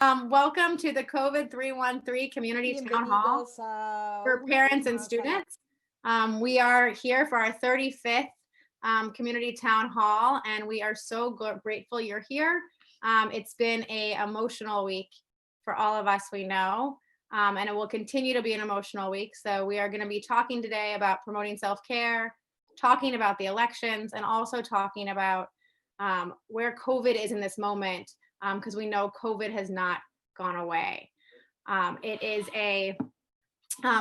Welcome to the COVID313 Community Town Hall for parents and students. We are here for our 35th Community Town Hall, and we are so grateful you're here. It's been an emotional week for all of us, we know, and it will continue to be an emotional week. So we are going to be talking today about promoting self-care, talking about the elections, and also talking about where COVID is in this moment, because we know COVID has not gone away.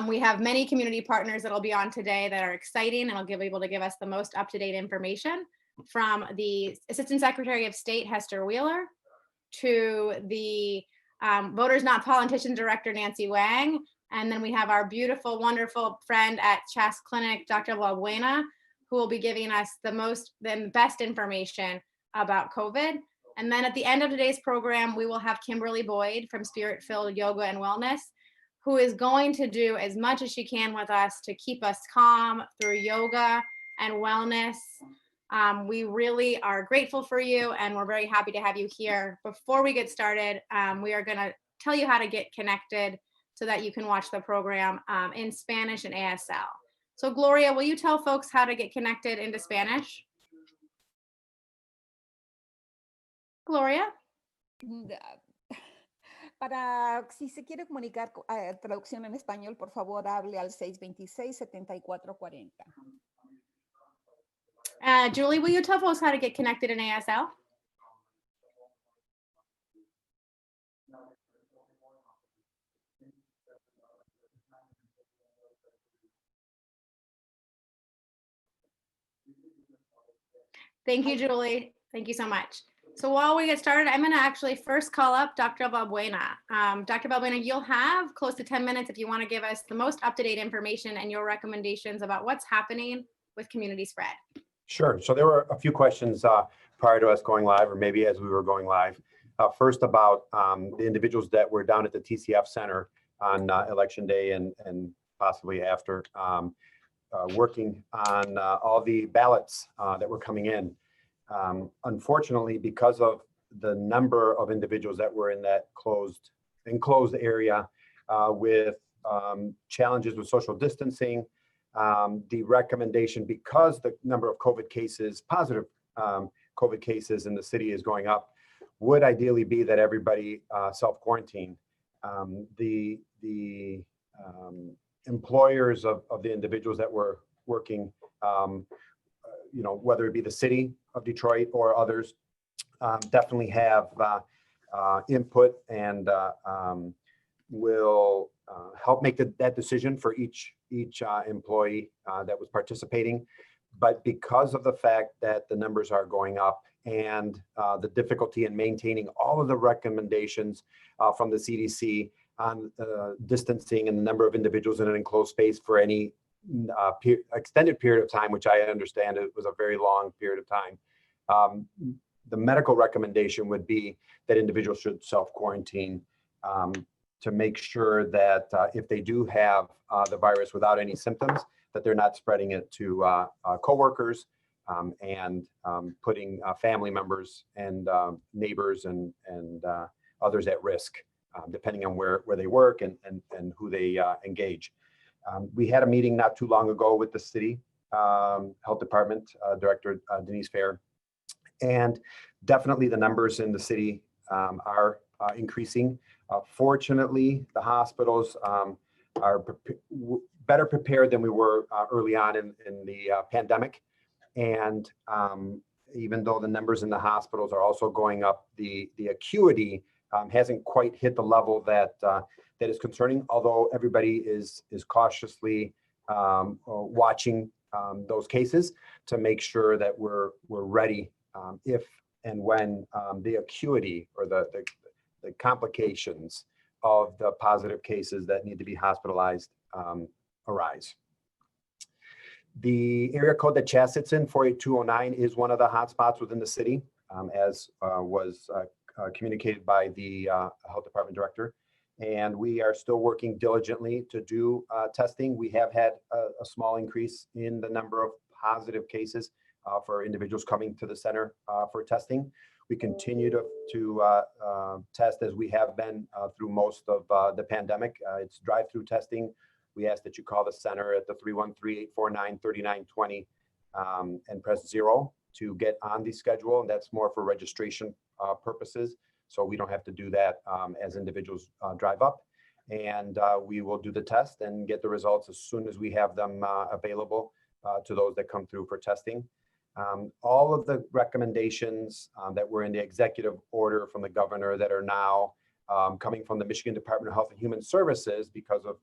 We have many community partners that'll be on today that are exciting and will be able to give us the most up-to-date information, from the Assistant Secretary of State, Hester Wheeler, to the Voters Not Politicians Director, Nancy Wang. And then we have our beautiful, wonderful friend at Chas Clinic, Dr. Valbuena, who will be giving us the best information about COVID. And then at the end of today's program, we will have Kimberly Boyd from Spirit Filled Yoga and Wellness, who is going to do as much as she can with us to keep us calm through yoga and wellness. We really are grateful for you, and we're very happy to have you here. Before we get started, we are going to tell you how to get connected so that you can watch the program in Spanish and ASL. So Gloria, will you tell folks how to get connected into Spanish? Gloria. Para si se quiere comunicar traducción en español, por favor, hable al 626-7440. Julie, will you tell folks how to get connected in ASL? Thank you, Julie. Thank you so much. So while we get started, I'm going to actually first call up Dr. Valbuena. Dr. Valbuena, you'll have close to 10 minutes if you want to give us the most up-to-date information and your recommendations about what's happening with community spread. Sure. So there were a few questions prior to us going live, or maybe as we were going live. First, about the individuals that were down at the TCF Center on Election Day and possibly after, working on all the ballots that were coming in. Unfortunately, because of the number of individuals that were in that enclosed area with challenges with social distancing, the recommendation, because the number of COVID cases, positive COVID cases in the city is going up, would ideally be that everybody self-quarantine. The employers of the individuals that were working, whether it be the city of Detroit or others, definitely have input and will help make that decision for each employee that was participating. But because of the fact that the numbers are going up and the difficulty in maintaining all of the recommendations from the CDC on distancing and the number of individuals in an enclosed space for any extended period of time, which I understand it was a very long period of time, the medical recommendation would be that individuals should self-quarantine to make sure that if they do have the virus without any symptoms, that they're not spreading it to coworkers and putting family members and neighbors and others at risk, depending on where they work and who they engage. We had a meeting not too long ago with the city health department director, Denise Fair, and definitely the numbers in the city are increasing. Fortunately, the hospitals are better prepared than we were early on in the pandemic. And even though the numbers in the hospitals are also going up, the acuity hasn't quite hit the level that is concerning, although everybody is cautiously watching those cases to make sure that we're ready if and when the acuity or the complications of the positive cases that need to be hospitalized arise. The area code that Chas sits in, 48209, is one of the hotspots within the city, as was communicated by the health department director. And we are still working diligently to do testing. We have had a small increase in the number of positive cases for individuals coming to the center for testing. We continue to test as we have been through most of the pandemic. It's drive-through testing. We ask that you call the center at the 313-849-3920 and press 0 to get on the schedule. And that's more for registration purposes. So we don't have to do that as individuals drive up. And we will do the test and get the results as soon as we have them available to those that come through for testing. All of the recommendations that were in the executive order from the governor that are now coming from the Michigan Department of Health and Human Services because of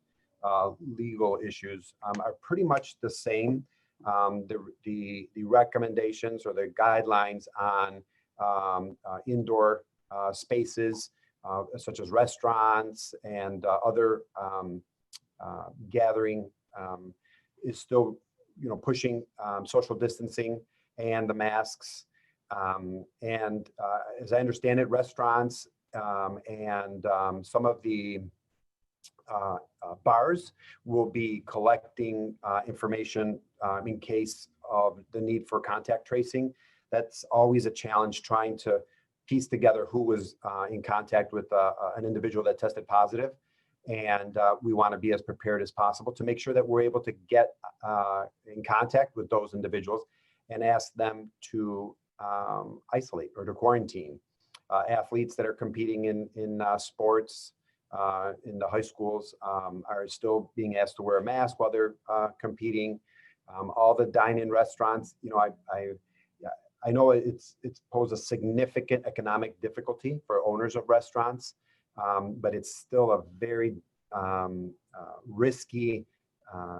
legal issues are pretty much the same. The recommendations or the guidelines on indoor spaces such as restaurants and other gathering is still, pushing social distancing and the masks. As I understand it, restaurants and some of the bars will be collecting information in case of the need for contact tracing. That's always a challenge, trying to piece together who was in contact with an individual that tested positive. And we want to be as prepared as possible to make sure that we're able to get in contact with those individuals and ask them to isolate or to quarantine. Athletes that are competing in sports in the high schools are still being asked to wear a mask while they're competing. All the dine-in restaurants, I know it's posed a significant economic difficulty for owners of restaurants, but it's still a very risky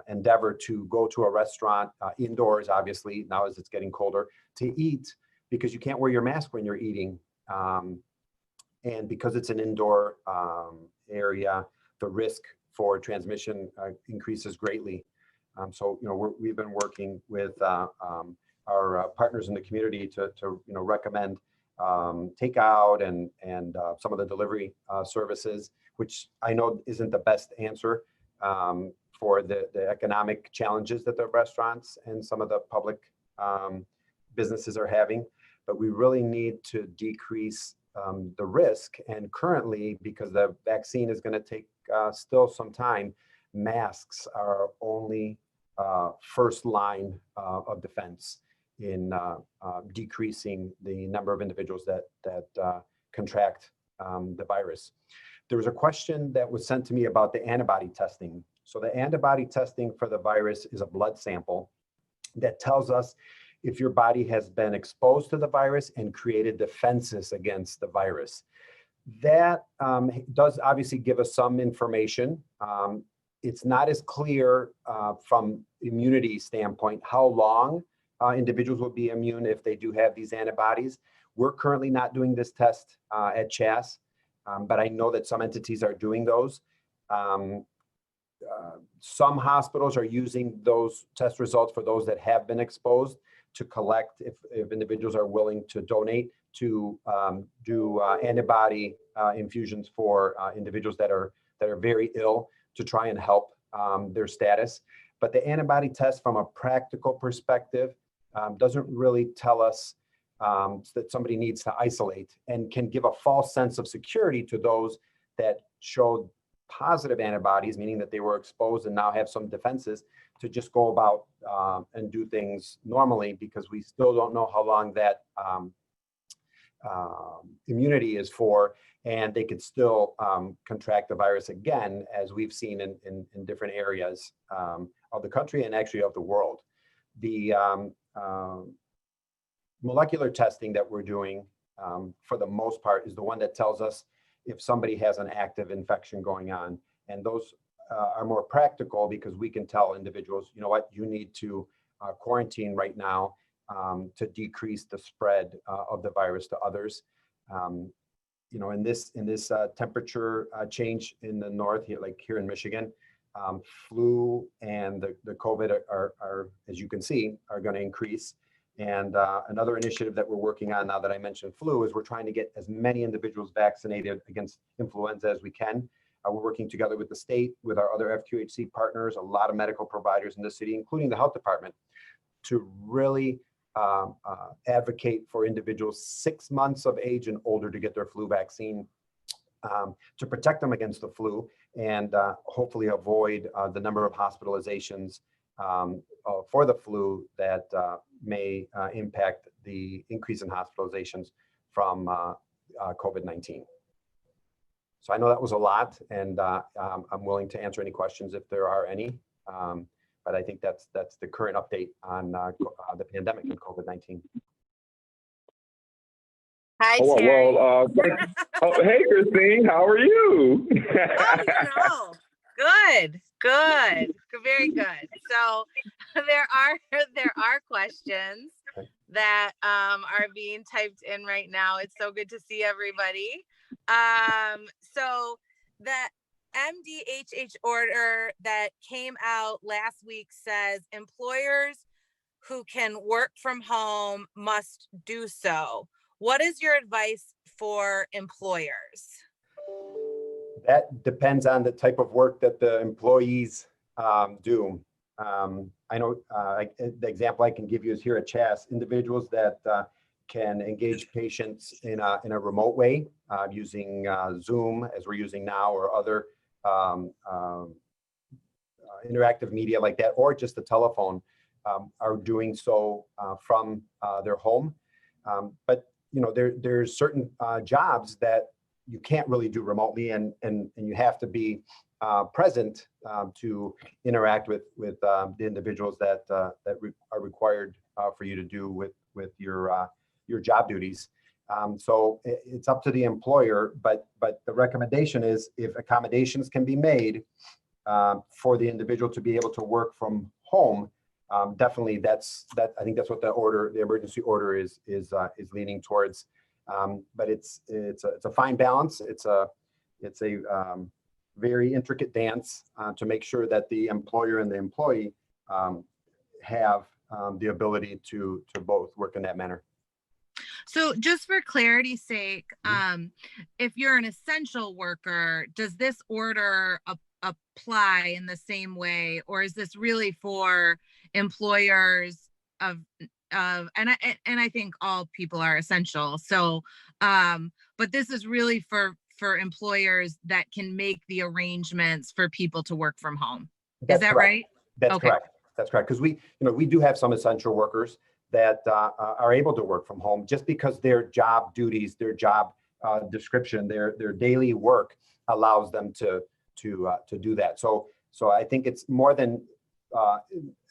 endeavor to go to a restaurant indoors, obviously, now as it's getting colder, to eat, because you can't wear your mask when you're eating. And because it's an indoor area, the risk for transmission increases greatly. So, we've been working with our partners in the community to recommend takeout and some of the delivery services, which I know isn't the best answer for the economic challenges that the restaurants and some of the public businesses are having. But we really need to decrease the risk. And currently, because the vaccine is going to take still some time, masks are only first line of defense in decreasing the number of individuals that contract the virus. There was a question that was sent to me about the antibody testing. So the antibody testing for the virus is a blood sample that tells us if your body has been exposed to the virus and created defenses against the virus. That does obviously give us some information. It's not as clear from immunity standpoint how long individuals will be immune if they do have these antibodies. We're currently not doing this test at CHAS, but I know that some entities are doing those. Some hospitals are using those test results for those that have been exposed to collect, if individuals are willing to donate, to do antibody infusions for individuals that are very ill, to try and help their status. But the antibody test from a practical perspective doesn't really tell us that somebody needs to isolate, and can give a false sense of security to those that showed positive antibodies, meaning that they were exposed and now have some defenses, to just go about and do things normally, because we still don't know how long that immunity is for, and they could still contract the virus again, as we've seen in different areas of the country and actually of the world. The molecular testing that we're doing, for the most part, is the one that tells us if somebody has an active infection going on. And those are more practical, because we can tell individuals, you know what, you need to quarantine right now to decrease the spread of the virus to others. In this temperature change in the north, here in Michigan, flu and the COVID are, as you can see, are going to increase. And another initiative that we're working on, now that I mentioned flu, is we're trying to get as many individuals vaccinated against influenza as we can. We're working together with the state, with our other FQHC partners, a lot of medical providers in the city, including the health department, to really advocate for individuals 6 months of age and older to get their flu vaccine to protect them against the flu and hopefully avoid the number of hospitalizations for the flu that may impact the increase in hospitalizations from COVID-19. So I know that was a lot, and I'm willing to answer any questions if there are any. But I think that's the current update on the pandemic and COVID-19. Hi, Oh, Terry. well, hey, Christine, how are you? Oh, good, very good. So there are questions that are being typed in right now. It's so good to see everybody. So the MDHH order that came out last week says employers who can work from home must do so. What is your advice for employers? That depends on the type of work that the employees do. I know the example I can give you is here at CHAS, individuals that can engage patients in a remote way using Zoom, as we're using now, or other interactive media like that, or just the telephone, are doing so from their home. But you know, there's certain jobs that you can't really do remotely, and you have to be present to interact with the individuals that are required for you to do with your job duties. So it's up to the employer, but the recommendation is, if accommodations can be made for the individual to be able to work from home, definitely I think that's what the emergency order is leaning towards. But it's a fine balance. It's a very intricate dance to make sure that the employer and the employee have the ability to both work in that manner. So just for clarity's sake, if you're an essential worker, does this order apply in the same way, or is this really for employers of and I think all people are essential. So, but this is really for employers that can make the arrangements for people to work from home. Is that right? That's correct. That's correct. Because we do have some essential workers that are able to work from home just because their job duties, their job description, their daily work allows them to do that. So I think it's more than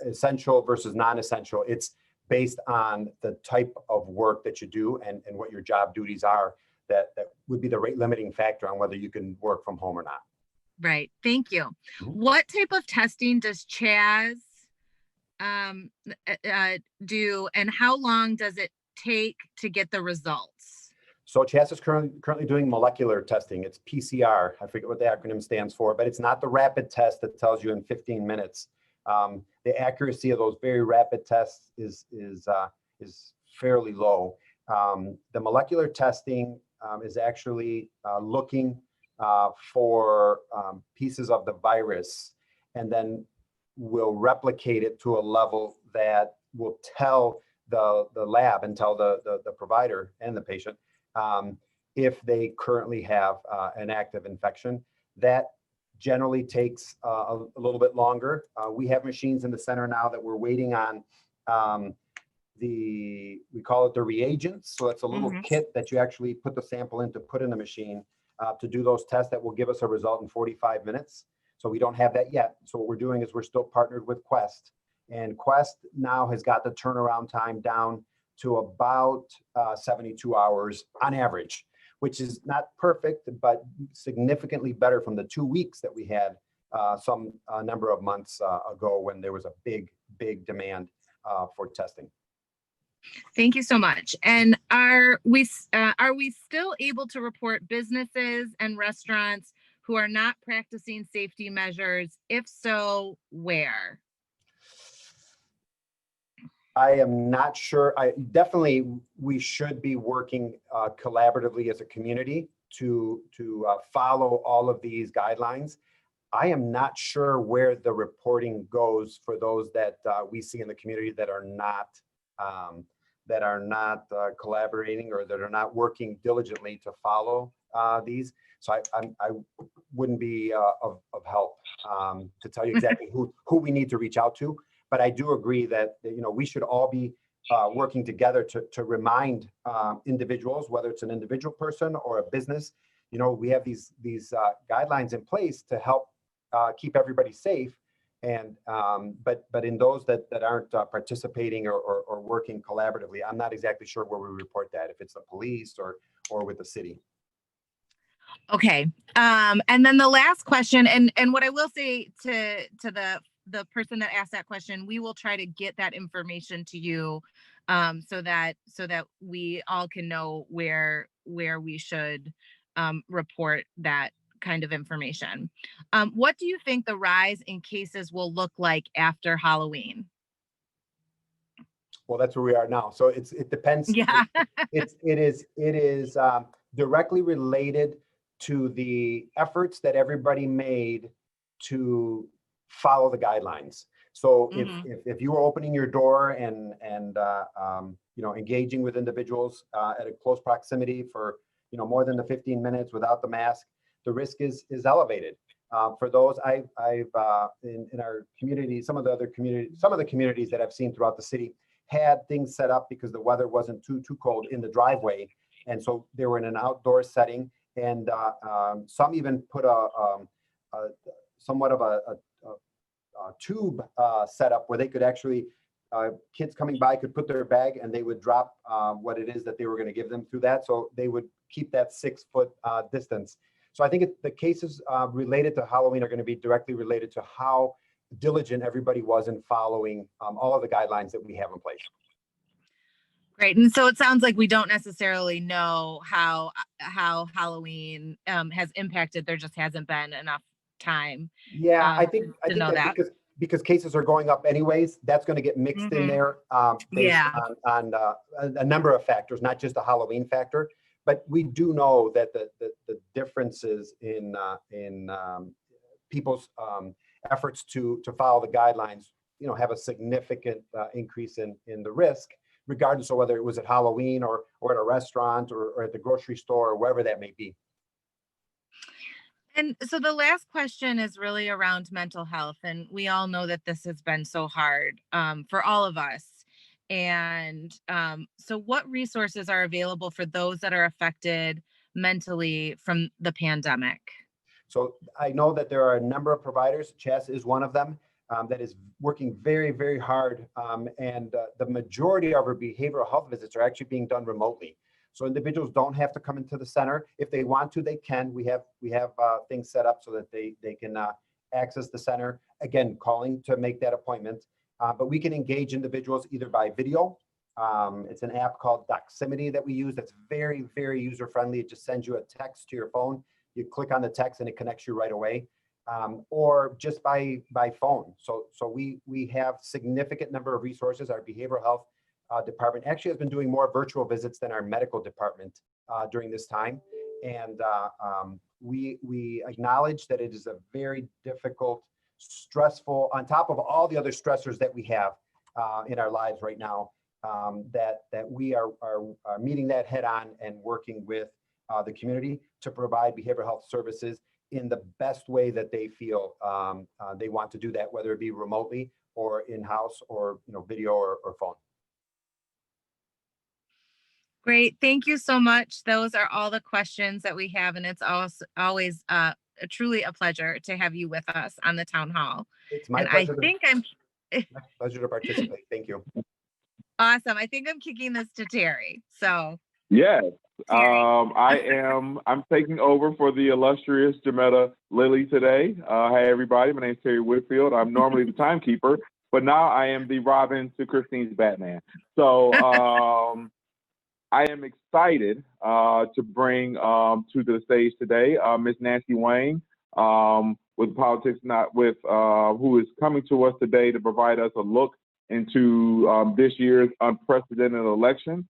essential versus non-essential. It's based on the type of work that you do and what your job duties are, that would be the rate limiting factor on whether you can work from home or not. Right. Thank you. What type of testing does CHAS do, and how long does it take to get the results? So CHAS is currently doing molecular testing. It's PCR. I forget what the acronym stands for, but it's not the rapid test that tells you in 15 minutes. The accuracy of those very rapid tests is fairly low. The molecular testing is actually looking for pieces of the virus, and then will replicate it to a level that will tell the lab and tell the provider and the patient if they currently have an active infection. That generally takes a little bit longer. We have machines in the center now that we're waiting on we call it the reagents. So it's a little kit that you actually put the sample in to put in the machine to do those tests that will give us a result in 45 minutes. So we don't have that yet. So what we're doing is we're still partnered with Quest, and Quest now has got the turnaround time down to about 72 hours on average, which is not perfect, but significantly better from the 2 weeks that we had some number of months ago, when there was a big demand for testing. Thank you so much. And are we still able to report businesses and restaurants who are not practicing safety measures? If so, where? I am not sure. We should be working collaboratively as a community to follow all of these guidelines. I am not sure where the reporting goes for those that we see in the community that are not that are not collaborating or that are not working diligently to follow these. So I wouldn't be of help to tell you exactly who we need to reach out to. But I do agree that, you know, we should all be working together to remind individuals, whether it's an individual person or a business, you know, we have these guidelines in place to help keep everybody safe. And but in those that aren't participating or working collaboratively, I'm not exactly sure where we report that, if it's the police or with the city. Okay. And then the last question, and what I will say to the person that asked that question, we will try to get that information to you, so that we all can know where we should report that kind of information. What do you think the rise in cases will look like after Halloween? Well, that's where we are now. So it depends. Yeah. It is directly related to the efforts that everybody made to follow the guidelines. So if you were opening your door and you know, engaging with individuals at a close proximity for, you know, more than the 15 minutes without the mask, the risk is elevated. For those, I've in our community, some of the communities that I've seen throughout the city had things set up because the weather wasn't too cold in the driveway, and so they were in an outdoor setting. And some even put a somewhat of a tube setup where they could actually, kids coming by could put their bag and they would drop what it is that they were going to give them through that. So they would keep that 6-foot distance. So I think the cases related to Halloween are going to be directly related to how diligent everybody was in following all of the guidelines that we have in place. Great. And so it sounds like we don't necessarily know how Halloween has impacted. There just hasn't been enough time. Yeah, I think know that because cases are going up anyways, that's going to get mixed in there based on a number of factors, not just a Halloween factor. But we do know that the differences in people's efforts to follow the guidelines, you know, have a significant increase in the risk, regardless of whether it was at Halloween or at a restaurant or at the grocery store or wherever that may be. And so the last question is really around mental health. And we all know that this has been so hard for all of us. And so what resources are available for those that are affected mentally from the pandemic? So I know that there are a number of providers. Chess is one of them. That is working very, very hard. And the majority of our behavioral health visits are actually being done remotely. So individuals don't have to come into the center. If they want to, they can. We have things set up so that they can access the center. Again, calling to make that appointment. But we can engage individuals either by video. It's an app called Doximity that we use that's very, very user-friendly. It just sends you a text to your phone. You click on the text and it connects you right away. Or just by phone. So we have significant number of resources. Our behavioral health department actually has been doing more virtual visits than our medical department during this time. And we acknowledge that it is a very difficult, stressful, on top of all the other stressors that we have in our lives right now, that we are meeting that head on and working with the community to provide behavioral health services in the best way that they feel they want to do that, whether it be remotely or in-house or, you know, video or phone. Great. Thank you so much. Those are all the questions that we have. And it's always truly a pleasure to have you with us on the town hall. It's my pleasure. My pleasure to participate. Thank you. Awesome. I think I'm kicking this to Terry. So yes, I'm taking over for the illustrious Jametta Lilly today. Hi everybody, my name is Terry Whitfield. I'm normally the timekeeper, but now I am the Robin to Christine's Batman. So I am excited to bring to the stage today Ms. Nancy Wayne with Politics Not With, who is coming to us today to provide us a look into this year's unprecedented election.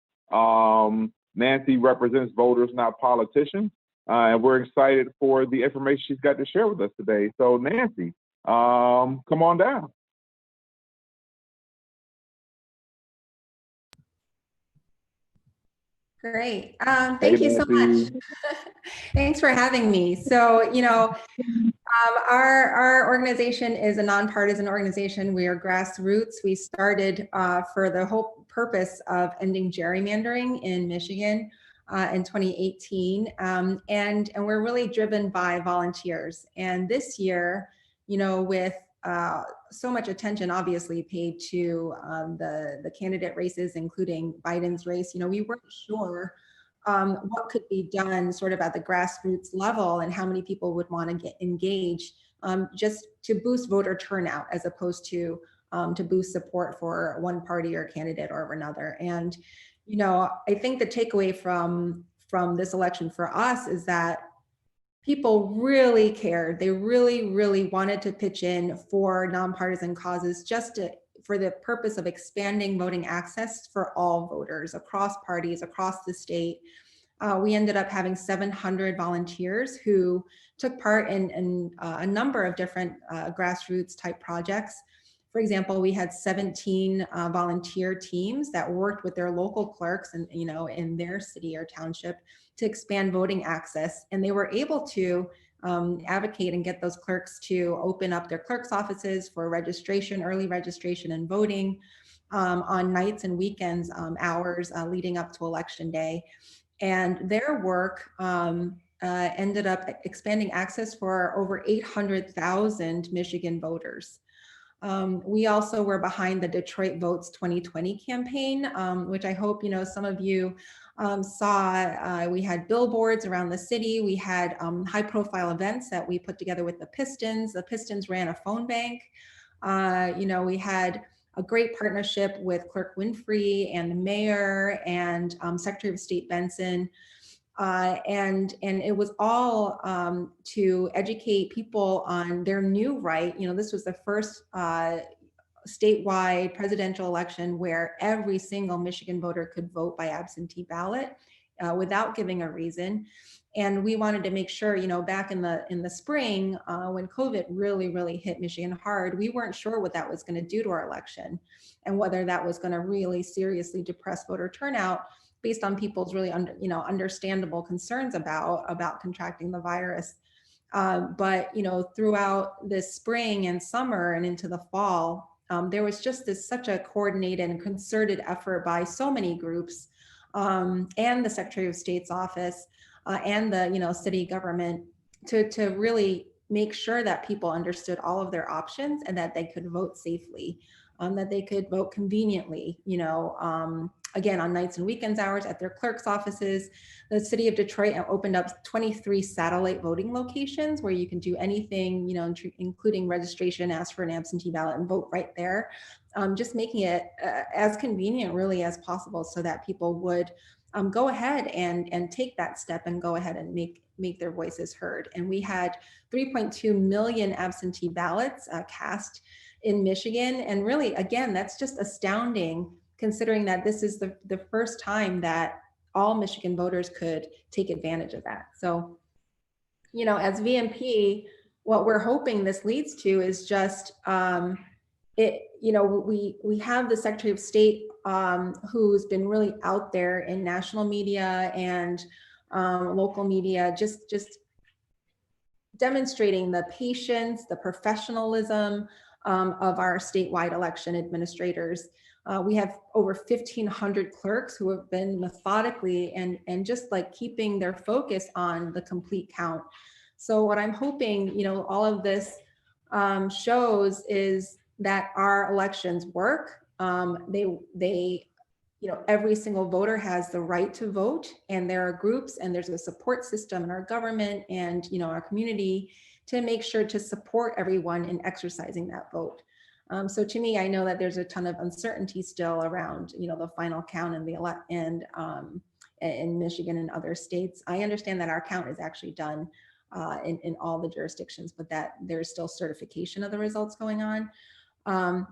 Nancy represents voters, not politicians, and we're excited for the information she's got to share with us today. So Nancy, come on down. Great. Thank you so much. Thanks for having me. So, our organization is a nonpartisan organization. We are grassroots. We started for the whole purpose of ending gerrymandering in Michigan in 2018. And we're really driven by volunteers. And this year, with so much attention obviously paid to the candidate races, including Biden's race, we weren't sure what could be done sort of at the grassroots level and how many people would want to get engaged just to boost voter turnout as opposed to boost support for one party or candidate or another. And, I think the takeaway from this election for us is that people really cared. They really, really wanted to pitch in for nonpartisan causes for the purpose of expanding voting access for all voters across parties, across the state. We ended up having 700 volunteers who took part in a number of different grassroots type projects. For example, we had 17 volunteer teams that worked with their local clerks and in their city or township to expand voting access, and they were able to advocate and get those clerks to open up their clerk's offices for registration, early registration and voting on nights and weekends hours leading up to Election Day. And their work ended up expanding access for over 800,000 Michigan voters. We also were behind the Detroit Votes 2020 campaign, which I hope some of you saw. We had billboards around the city. We had high-profile events that we put together with the Pistons. The Pistons ran a phone bank. We had a great partnership with Clerk Winfrey and the mayor and Secretary of State Benson. And it was all to educate people on their new right. This was the first statewide presidential election where every single Michigan voter could vote by absentee ballot without giving a reason. And we wanted to make sure, back in the spring, when COVID really hit Michigan hard, we weren't sure what that was going to do to our election and whether that was going to really seriously depress voter turnout based on people's really understandable concerns about contracting the virus. But throughout this spring and summer and into the fall, there was just such a coordinated and concerted effort by so many groups and the Secretary of State's office and the city government to really make sure that people understood all of their options and that they could vote safely, that they could vote conveniently, again, on nights and weekends hours at their clerk's offices. The city of Detroit opened up 23 satellite voting locations where you can do anything, including registration, ask for an absentee ballot and vote right there. Just making it as convenient really as possible so that people would go ahead and take that step and go ahead and make their voices heard. And we had 3.2 million absentee ballots cast in Michigan. And really, again, that's just astounding considering that this is the first time that all Michigan voters could take advantage of that. So, as VMP, what we're hoping this leads to is just, we have the Secretary of State who's been really out there in national media and local media, just demonstrating the patience, the professionalism of our statewide election administrators. We have over 1,500 clerks who have been methodically and just keeping their focus on the complete count. So what I'm hoping, all of this shows is that our elections work. Every single voter has the right to vote, and there are groups and there's a support system in our government and our community to make sure to support everyone in exercising that vote. So to me, I know that there's a ton of uncertainty still around, the final count and in Michigan and other states. I understand that our count is actually done in all the jurisdictions, but that there's still certification of the results going on.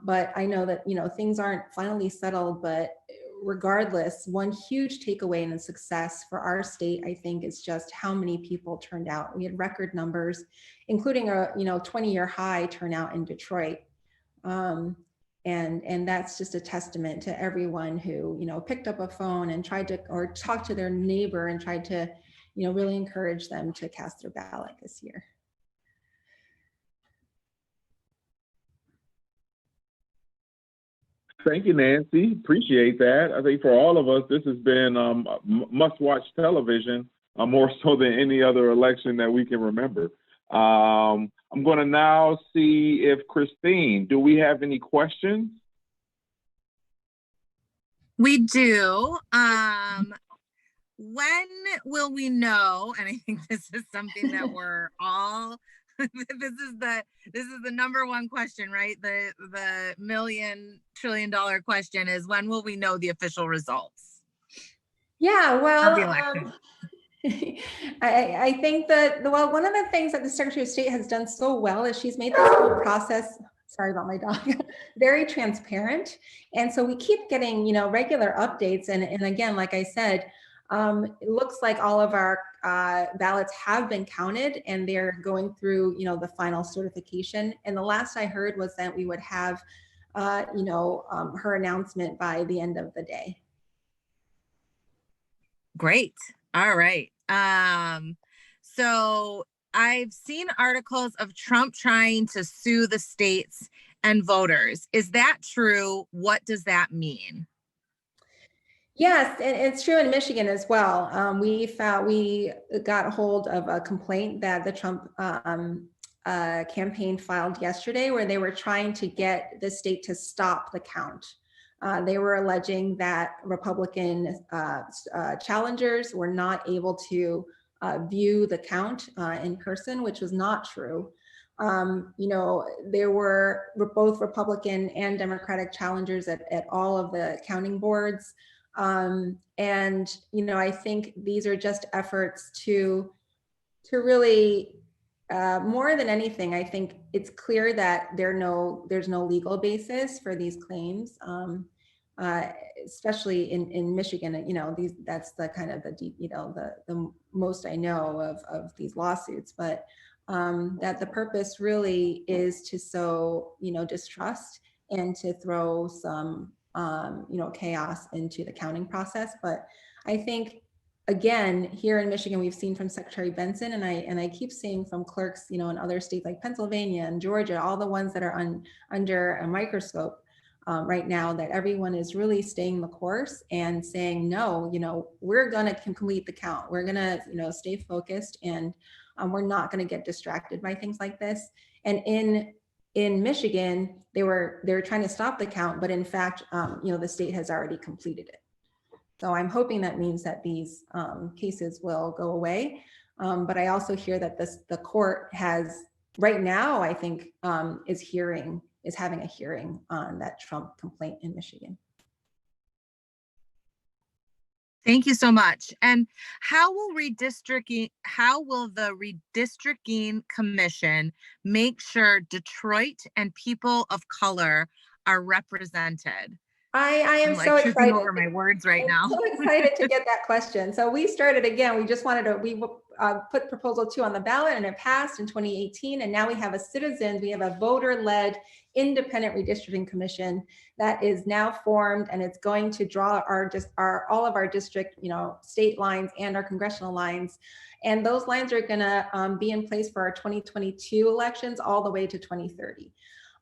But I know that, things aren't finally settled, but regardless, one huge takeaway and a success for our state, I think, is just how many people turned out. We had record numbers, including a 20-year high turnout in Detroit. And that's just a testament to everyone who, you know, picked up a phone and tried to, or talked to their neighbor and tried to, you know, really encourage them to cast their ballot this year. Thank you, Nancy. Appreciate that. I think for all of us, this has been must-watch television, more so than any other election that we can remember. I'm going to now see if Christine, do we have any questions? We do. When will we know? And I think this is something that we're all. This is the number one question, right? The $1 trillion question is, when will we know the official results? Yeah, well, of the election? I think that, well, one of the things that the Secretary of State has done so well is she's made this whole process, sorry about my dog, very transparent. And so we keep getting, you know, regular updates. And again, like I said, it looks like all of our ballots have been counted and they're going through, you know, the final certification. And the last I heard was that we would have, you know, her announcement by the end of the day. Great. All right. So I've seen articles of Trump trying to sue the states and voters. Is that true? What does that mean? Yes, and it's true in Michigan as well. We got a hold of a complaint that the Trump campaign filed yesterday, where they were trying to get the state to stop the count. They were alleging that Republican challengers were not able to view the count in person, which was not true. You know, there were both Republican and Democratic challengers at all of the counting boards. And, you know, I think these are just efforts to really, more than anything, I think it's clear that there's no legal basis for these claims, especially in Michigan. You know, that's the kind of the deep, you know, the most I know of these lawsuits, but that the purpose really is to sow, you know, distrust and to throw some you know, chaos into the counting process. But I think, again, here in Michigan, we've seen from Secretary Benson, and I keep seeing from clerks, you know, in other states like Pennsylvania and Georgia, all the ones that are under a microscope right now, that everyone is really staying the course and saying, no, you know, we're going to complete the count. We're going to, you know, stay focused, and we're not going to get distracted by things like this. And in Michigan, they were trying to stop the count, but in fact, you know, the state has already completed it. So I'm hoping that means that these cases will go away. But I also hear that the court has right now, I think, is having a hearing on that Trump complaint in Michigan. Thank you so much. And how will the redistricting commission make sure Detroit and people of color are represented? I am like so excited over my words right now. I'm so excited to get that question. So we started again. We just wanted to. We put proposal 2 on the ballot, and it passed in 2018. And now we have we have a voter-led independent redistricting commission that is now formed, and it's going to draw all of our district, you know, state lines and our congressional lines. And those lines are going to be in place for our 2022 elections all the way to 2030.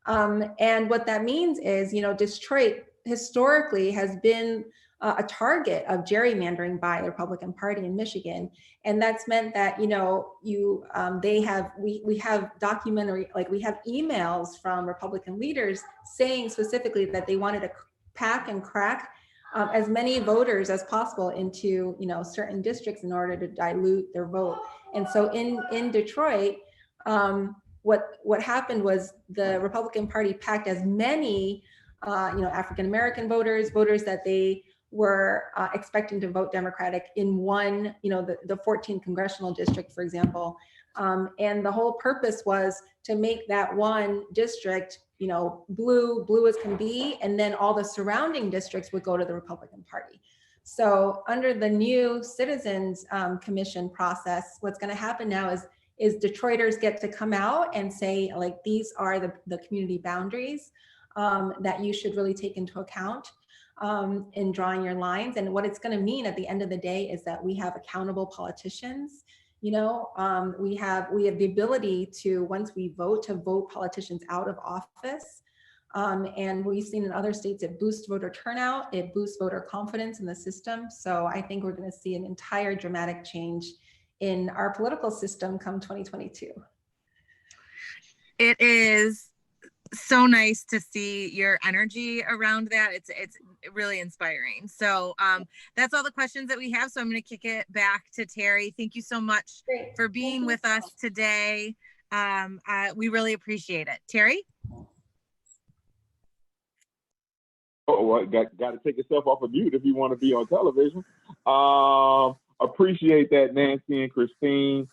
And what that means is, you know, Detroit historically has been a target of gerrymandering by the Republican Party in Michigan. And that's meant that, you know, we have documentary, like we have emails from Republican leaders saying specifically that they wanted to pack and crack as many voters as possible into, you know, certain districts in order to dilute their vote. And so in Detroit, what happened was the Republican Party packed as many you know, African-American voters that they were expecting to vote Democratic in one, you know, the 14th congressional district, for example. And the whole purpose was to make that one district, you know, blue as can be, and then all the surrounding districts would go to the Republican Party. So under the new Citizens Commission process, what's going to happen now is Detroiters get to come out and say, like, these are the community boundaries. that you should really take into account in drawing your lines. And what it's going to mean at the end of the day is that we have accountable politicians. You know, we have the ability to, once we vote, to vote politicians out of office. And we've seen in other states, it boosts voter turnout, it boosts voter confidence in the system. So I think we're going to see an entire dramatic change in our political system come 2022. It is so nice to see your energy around that. It's really inspiring. So that's all the questions that we have. So I'm going to kick it back to Terry. Thank you so much for being with us today. We really appreciate it. Terry? Oh, well, got to take yourself off of mute if you want to be on television. Appreciate that, Nancy and Christine.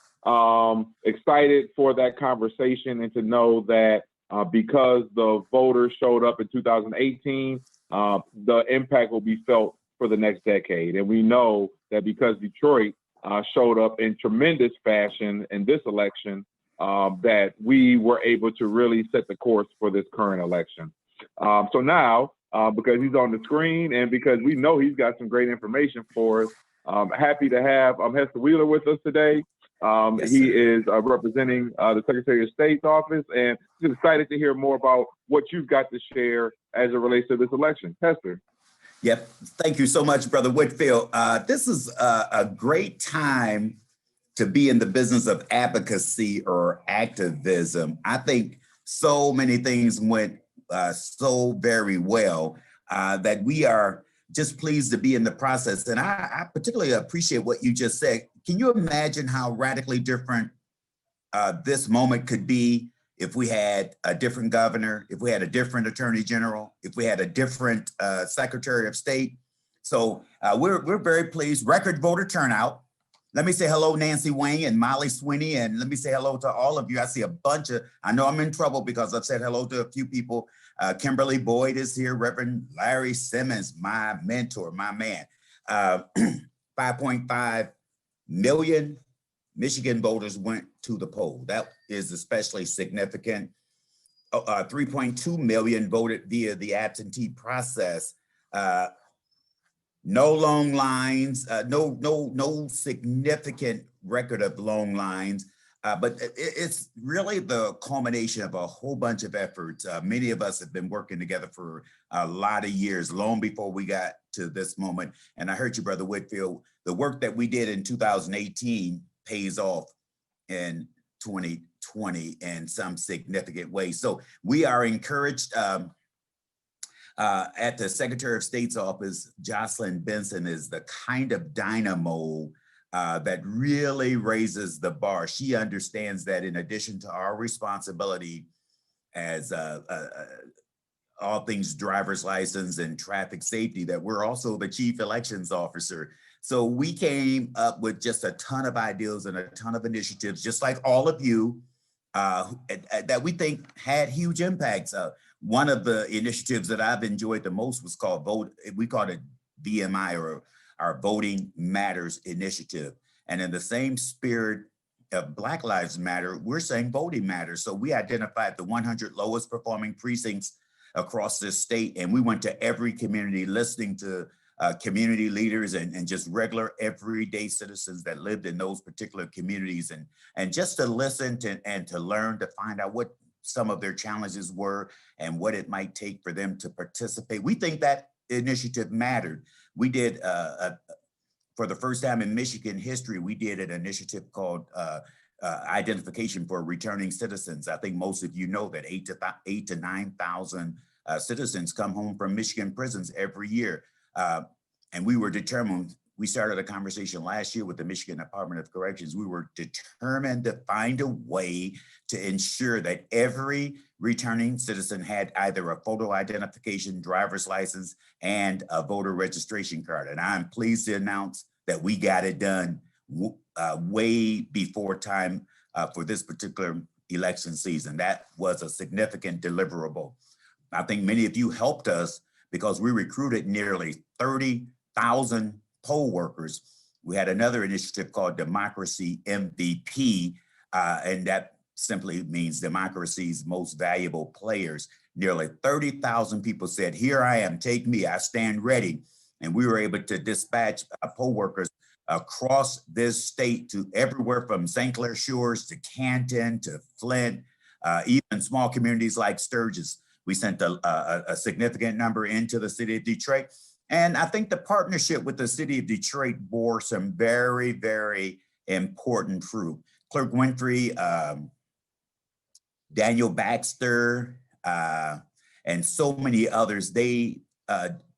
Excited for that conversation and to know that because the voters showed up in 2018, the impact will be felt for the next decade. And we know that because Detroit showed up in tremendous fashion in this election, that we were able to really set the course for this current election. So now, because he's on the screen and because we know he's got some great information for us, happy to have Hester Wheeler with us today. Yes, he sir. is representing the Secretary of State's office, and just excited to hear more about what you've got to share as it relates to this election. Hester. Yep. Thank you so much, Brother Whitfield. This is a great time to be in the business of advocacy or activism. I think so many things went so very well that we are just pleased to be in the process. And I particularly appreciate what you just said. Can you imagine how radically different this moment could be if we had a different governor, if we had a different attorney general, if we had a different secretary of state? So we're very pleased. Record voter turnout. Let me say hello, Nancy Wayne and Molly Sweeney, and let me say hello to all of you. I see a bunch of, I know I'm in trouble because I've said hello to a few people. Kimberly Boyd is here, Reverend Larry Simmons, my mentor, my man. 5.5 million Michigan voters went to the poll. That is especially significant. 3.2 million voted via the absentee process. No long lines, no significant record of long lines, but it's really the culmination of a whole bunch of efforts. Many of us have been working together for a lot of years, long before we got to this moment. And I heard you, Brother Whitfield, the work that we did in 2018 pays off in 2020 in some significant way. So we are encouraged. At the Secretary of State's office, Jocelyn Benson is the kind of dynamo that really raises the bar. She understands that in addition to our responsibility as all things driver's license and traffic safety, that we're also the chief elections officer. So we came up with just a ton of ideas and a ton of initiatives, just like all of you, that we think had huge impacts. One of the initiatives that I've enjoyed the most was called we called it VMI, or our Voting Matters Initiative. And in the same spirit of Black Lives Matter, we're saying voting matters. So we identified the 100 lowest performing precincts across this state. And we went to every community, listening to community leaders and just regular everyday citizens that lived in those particular communities. And just to listen to and to learn, to find out what some of their challenges were and what it might take for them to participate. We think that initiative mattered. We did, for the first time in Michigan history, we did an initiative called Identification for Returning Citizens. I think most of you know that 8,000 to 9,000 citizens come home from Michigan prisons every year. And we were determined, we started a conversation last year with the Michigan Department of Corrections. We were determined to find a way to ensure that every returning citizen had either a photo identification, driver's license, and a voter registration card. And I'm pleased to announce that we got it done way before time for this particular election season. That was a significant deliverable. I think many of you helped us because we recruited nearly 30,000 poll workers. We had another initiative called Democracy MVP, and that simply means democracy's most valuable players. Nearly 30,000 people said, here I am, take me, I stand ready. And we were able to dispatch poll workers across this state to everywhere from St. Clair Shores to Canton to Flint, even small communities like Sturgis. We sent a significant number into the city of Detroit. And I think the partnership with the city of Detroit bore some very, very important fruit. Clerk Winfrey, Daniel Baxter, and so many others, they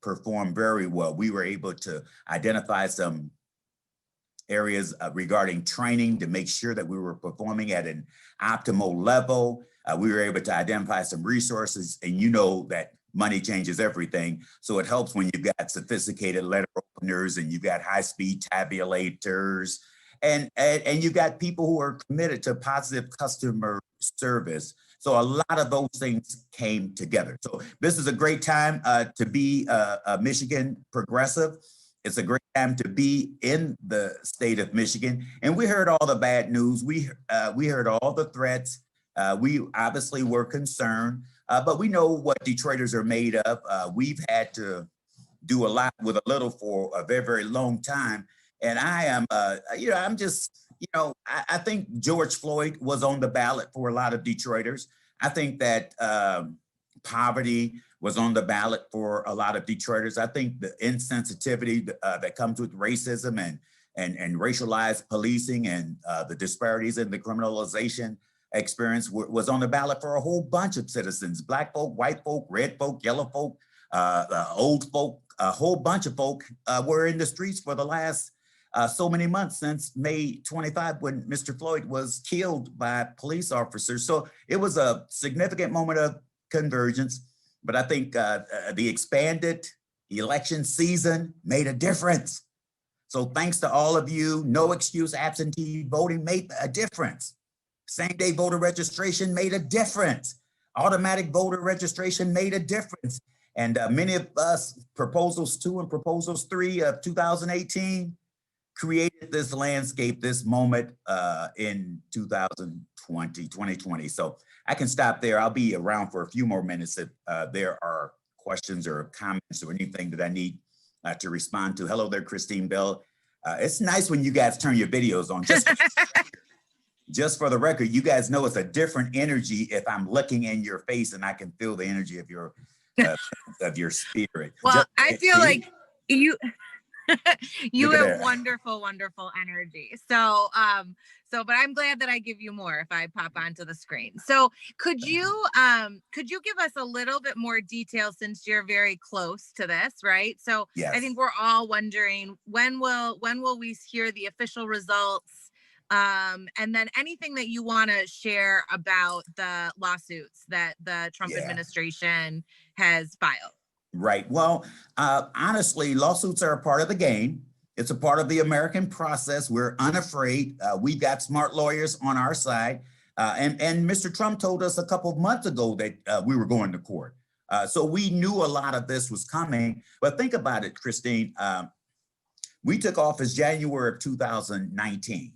performed very well. We were able to identify some areas regarding training to make sure that we were performing at an optimal level. We were able to identify some resources, and you know that money changes everything. So it helps when you've got sophisticated letter openers and you've got high-speed tabulators, and you've got people who are committed to positive customer service. So a lot of those things came together. So this is a great time to be a Michigan progressive. It's a great time to be in the state of Michigan. And we heard all the bad news. We heard all the threats. We obviously were concerned, but we know what Detroiters are made of. We've had to do a lot with a little for a very, very long time. And I am, I'm just, I think George Floyd was on the ballot for a lot of Detroiters. I think that poverty was on the ballot for a lot of Detroiters. I think the insensitivity that comes with racism and racialized policing and the disparities in the criminalization experience was on the ballot for a whole bunch of citizens: Black folk, white folk, red folk, yellow folk, old folk. A whole bunch of folk were in the streets for the last so many months since May 25, when Mr. Floyd was killed by police officers. So it was a significant moment of convergence, but I think the expanded election season made a difference. So thanks to all of you. No excuse absentee voting made a difference. Same day voter registration made a difference. Automatic voter registration made a difference. And many of us, proposals 2 and proposals 3 of 2018, created this landscape, this moment in 2020. So I can stop there. I'll be around for a few more minutes if there are questions or comments or anything that I need to respond to. Hello there, Christine Bell. It's nice when you guys turn your videos on. Just for the record, you guys know it's a different energy if I'm looking in your face and I can feel the energy of your spirit. Well, I feel like you have that. wonderful energy. So but I'm glad that I give you more if I pop onto the screen. So could you give us a little bit more detail, since you're very close to this, right? So Yes. I think we're all wondering, when will we hear the official results? And then anything that you want to share about the lawsuits that the Trump administration has filed. Right. Well, honestly, lawsuits are a part of the game. It's a part of the American process. We're unafraid. We've got smart lawyers on our side. And Mr. Trump told us a couple of months ago that we were going to court. So we knew a lot of this was coming. But think about it, Christine. We took office January of 2019.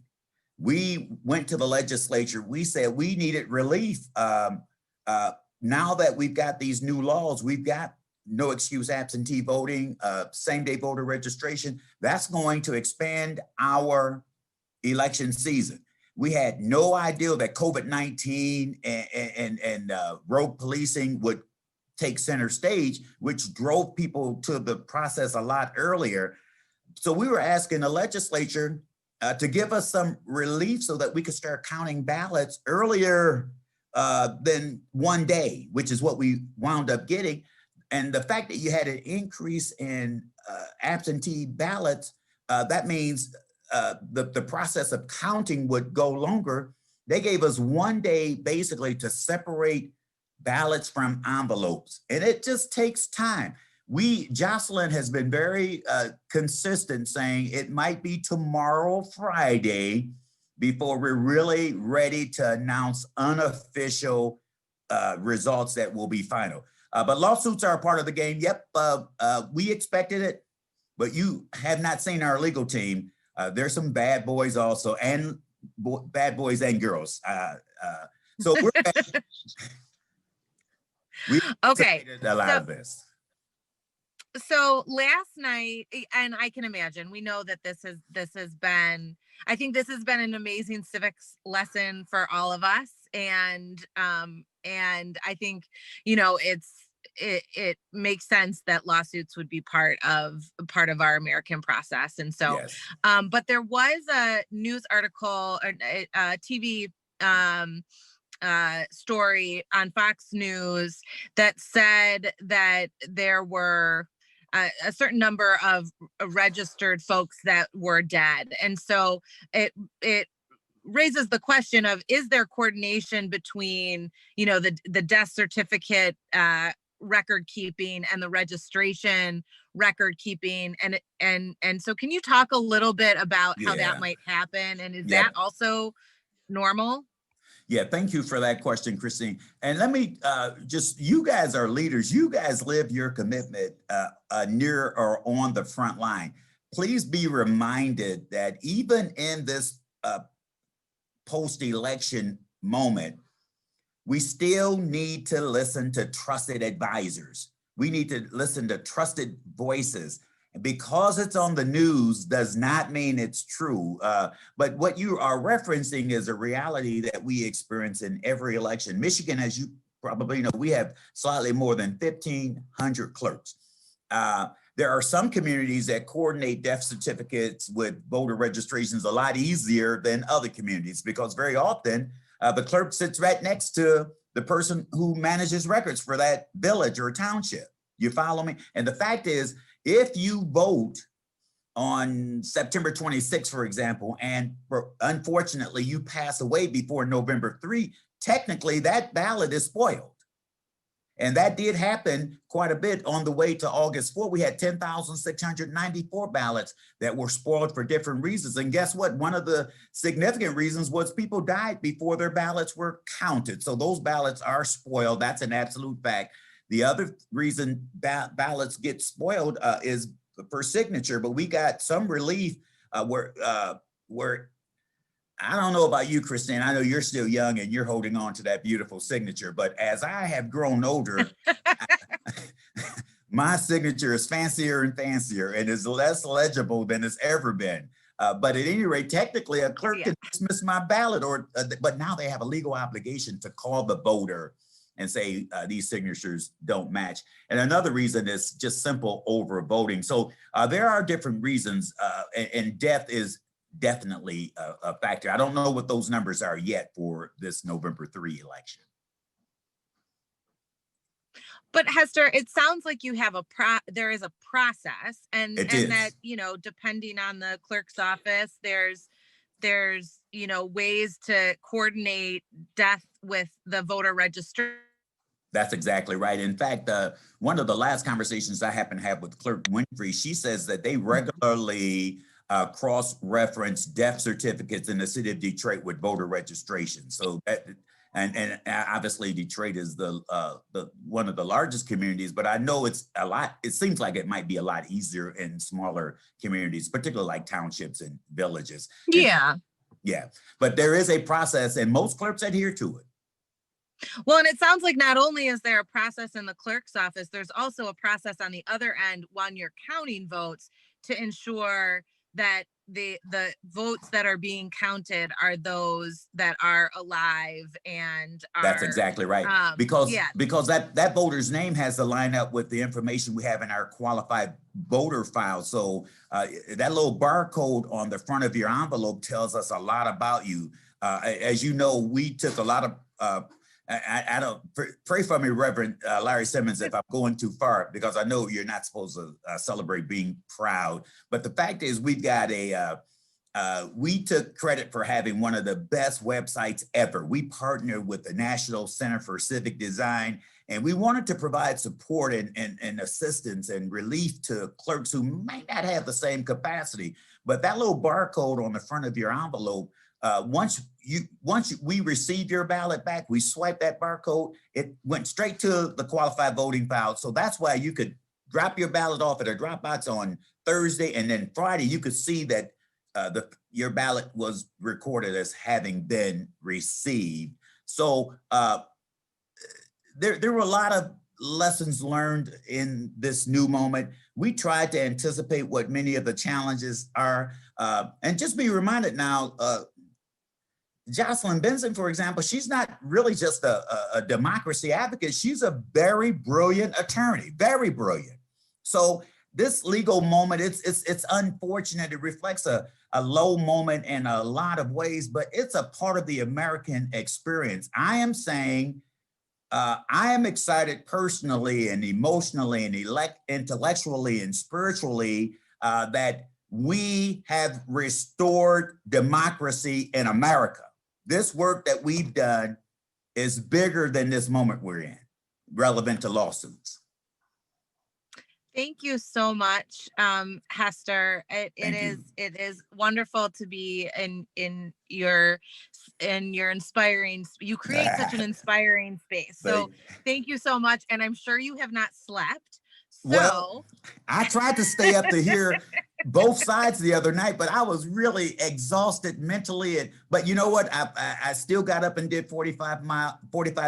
We went to the legislature. We said we needed relief. Now that we've got these new laws, we've got no excuse absentee voting, same day voter registration. That's going to expand our election season. We had no idea that COVID-19 and rogue policing would take center stage, which drove people to the process a lot earlier. So we were asking the legislature to give us some relief so that we could start counting ballots earlier than one day, which is what we wound up getting. And the fact that you had an increase in absentee ballots, that means the process of counting would go longer. They gave us one day basically to separate ballots from envelopes, and it just takes time. Jocelyn has been very consistent saying it might be tomorrow, Friday, before we're really ready to announce unofficial results that will be final. But lawsuits are a part of the game. Yep, we expected it, but you have not seen our legal team. There's some bad boys also, and bad boys and girls. So we're we Okay, anticipated a lot of this. so last night, and I can imagine, we know that this has been, I think this has been an amazing civics lesson for all of us. And I think, you know, it makes sense that lawsuits would be part of our American process. And so, Yes. but there was a news article or a TV story on Fox News that said that there were a certain number of registered folks that were dead. And so it raises the question of, is there coordination between, you know, the death certificate record keeping and the registration record keeping? And so can you talk a little bit about how Yeah. that might happen? And is Yeah. that also normal? Yeah, thank you for that question, Christine. And let me you guys are leaders. You guys live your commitment near or on the front line. Please be reminded that even in this post-election moment, we still need to listen to trusted advisors. We need to listen to trusted voices. And because it's on the news does not mean it's true. But what you are referencing is a reality that we experience in every election. Michigan, as you probably know, we have slightly more than 1,500 clerks. There are some communities that coordinate death certificates with voter registrations a lot easier than other communities, because very often the clerk sits right next to the person who manages records for that village or township. You follow me? And the fact is, if you vote on September 26th, for example, and unfortunately you pass away before November 3, technically that ballot is spoiled. And that did happen quite a bit on the way to August 4. We had 10,694 ballots that were spoiled for different reasons. And guess what? One of the significant reasons was people died before their ballots were counted. So those ballots are spoiled. That's an absolute fact. The other reason ballots get spoiled is for signature, but we got some relief where I don't know about you, Christine. I know you're still young and you're holding on to that beautiful signature, but as I have grown older, my signature is fancier and fancier and is less legible than it's ever been. But at any rate, technically a clerk can dismiss my ballot, but now they have a legal obligation to call the voter and say these signatures don't match. And another reason is just simple overvoting. So there are different reasons, and death is definitely a factor. I don't know what those numbers are yet for this November 3 election. But Hester, it sounds like you have there is a process, and that, you know, depending on the clerk's office, there's you know, ways to coordinate death with the voter registration. That's exactly right. In fact, one of the last conversations I happened to have with Clerk Winfrey, she says that they regularly cross-reference death certificates in the city of Detroit with voter registration. So that, and obviously Detroit is the one of the largest communities, but I know it's a lot. It seems like it might be a lot easier in smaller communities, particularly like townships and villages. Yeah. Yeah, but there is a process, and most clerks adhere to it. Well, and it sounds like not only is there a process in the clerk's office, there's also a process on the other end when you're counting votes to ensure that the votes that are being counted are those that are alive and are. That's exactly right. Because that voter's name has to line up with the information we have in our qualified voter file. So that little barcode on the front of your envelope tells us a lot about you. As you know, we took a lot of I don't pray for me, Reverend Larry Simmons, if I'm going too far, because I know you're not supposed to celebrate being proud. But the fact is, we've got we took credit for having one of the best websites ever. We partnered with the National Center for Civic Design, and we wanted to provide support and assistance and relief to clerks who might not have the same capacity. But that little barcode on the front of your envelope, once we receive your ballot back, we swipe that barcode, it went straight to the qualified voting file. So that's why you could drop your ballot off at a drop box on Thursday, and then Friday you could see that your ballot was recorded as having been received. So there were a lot of lessons learned in this new moment. We tried to anticipate what many of the challenges are, and just be reminded now, Jocelyn Benson, for example, she's not really just a democracy advocate. She's a very brilliant attorney, very brilliant. So this legal moment, it's unfortunate. It reflects a low moment in a lot of ways, but it's a part of the American experience. I am saying, I am excited personally and emotionally and intellectually and spiritually that we have restored democracy in America. This work that we've done is bigger than this moment we're in, relevant to lawsuits. Thank you so much, Hester. It is wonderful to be in your inspiring. You create such an inspiring space. So thank you so much, and I'm sure you have not slept. So well, I tried to stay up to hear both sides the other night, but I was really exhausted mentally. But you know what? I still got up and did 45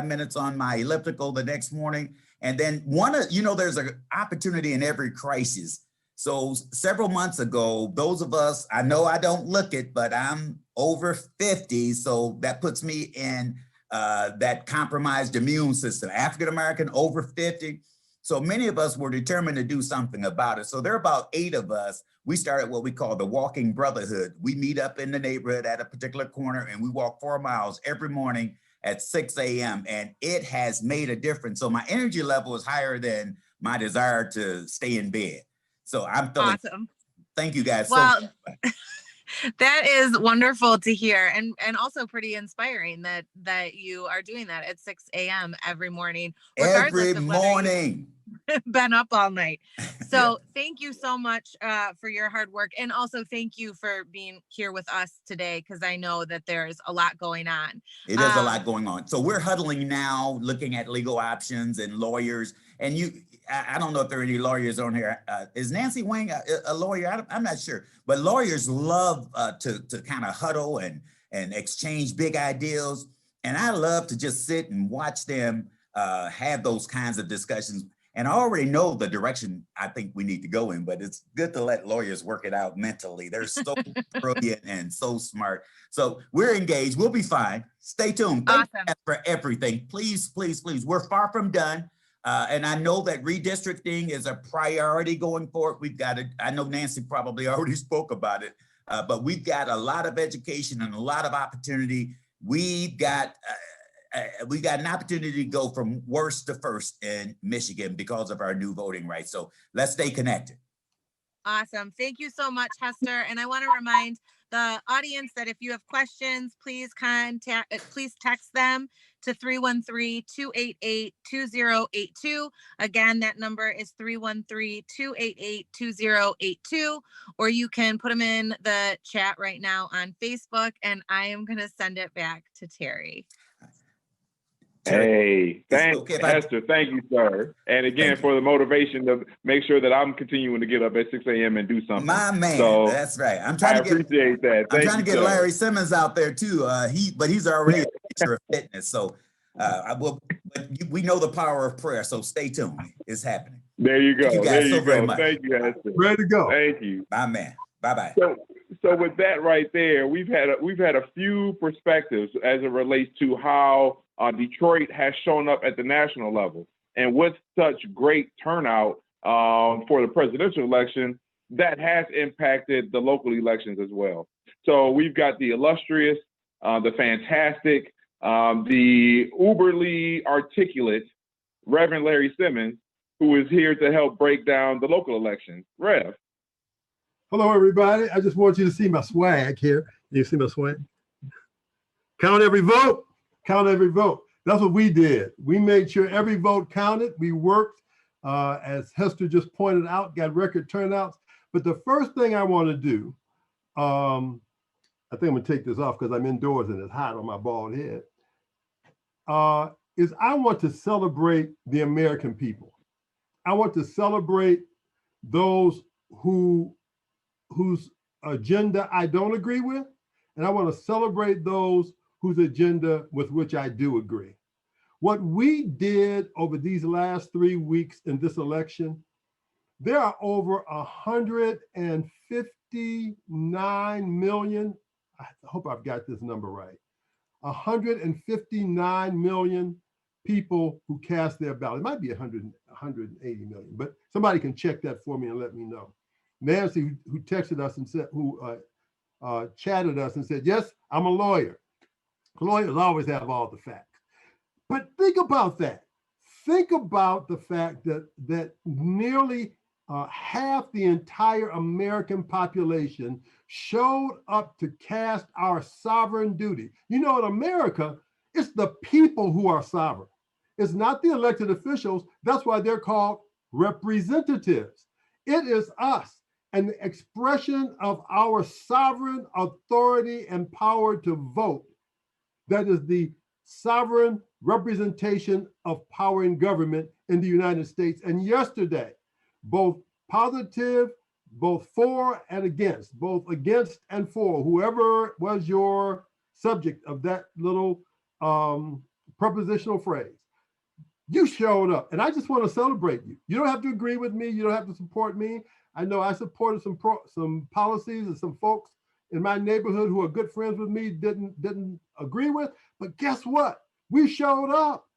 minutes on my elliptical the next morning. And then there's an opportunity in every crisis. So several months ago, those of us, I know I don't look it, but I'm over 50. So that puts me in that compromised immune system, African-American over 50. So many of us were determined to do something about it. So there are about 8 of us. We started what we call the Walking Brotherhood. We meet up in the neighborhood at a particular corner and we walk 4 miles every morning at 6 a.m. and it has made a difference. So my energy level is higher than my desire to stay in bed. So I'm feeling awesome. Thank you guys. Well, that is wonderful to hear, and also pretty inspiring that you are doing that at 6 a.m. every morning. Every morning. Been up all night. So thank you so much for your hard work, and also thank you for being here with us today, because I know that there's a lot going on. It is a lot going on. So we're huddling now, looking at legal options and lawyers. And I don't know if there are any lawyers on here. Is Nancy Wang a lawyer? I'm not sure. But lawyers love to kind of huddle and exchange big ideas. And I love to just sit and watch them have those kinds of discussions. And I already know the direction I think we need to go in, but it's good to let lawyers work it out mentally. They're so brilliant and so smart. So we're engaged. We'll be fine. Stay tuned. Thank you for everything. Please, please, please. We're far from done. And I know that redistricting is a priority going forward. We've got it. I know Nancy probably already spoke about it, but we've got a lot of education and a lot of opportunity. We got an opportunity to go from worst to first in Michigan because of our new voting rights. So let's stay connected. Awesome. Thank you so much, Hester. And I want to remind the audience that if you have questions, please text them to 313-288-2082. Again, that number is 313-288-2082, or you can put them in the chat right now on Facebook, and I am going to send it back to Terry. Hey, Hester, thank you, sir. And again, for the motivation to make sure that I'm continuing to get up at 6 a.m. and do something. My man, so that's right. I appreciate that. I'm trying to get Larry Simmons out there too. But he's already a picture of fitness. So we know the power of prayer. So stay tuned. It's happening. There you go. Thank you guys so very much. Thank you, Hester. Ready to go. Thank you. My man. Bye-bye. So with that right there, we've had a few perspectives as it relates to how Detroit has shown up at the national level, and with such great turnout for the presidential election, that has impacted the local elections as well. So we've got the illustrious, the fantastic, the uberly articulate Reverend Larry Simmons, who is here to help break down the local elections. Rev. Hello, everybody. I just want you to see my swag here. You see my swag? Count every vote. Count every vote. That's what we did. We made sure every vote counted. We worked, as Hester just pointed out, got record turnouts. But the first thing I want to do, I think I'm going to take this off because I'm indoors and it's hot on my bald head, is I want to celebrate the American people. I want to celebrate those whose agenda I don't agree with, and I want to celebrate those whose agenda with which I do agree. What we did over these last 3 weeks in this election, there are over 159 million, I hope I've got this number right, 159 million people who cast their ballot. It might be 180 million, but somebody can check that for me and let me know. Nancy, who texted us and said, who chatted us and said, yes, I'm a lawyer. Lawyers always have all the facts. But think about that. Think about the fact that nearly half the entire American population showed up to cast our sovereign duty. You know, in America, it's the people who are sovereign. It's not the elected officials. That's why they're called representatives. It is us, and the expression of our sovereign authority and power to vote that is the sovereign representation of power in government in the United States. And yesterday, both positive, both for and against, both against and for, whoever was your subject of that little prepositional phrase, you showed up. And I just want to celebrate you. You don't have to agree with me. You don't have to support me. I know I supported some policies and some folks in my neighborhood who are good friends with me didn't agree with, but guess what? We showed up.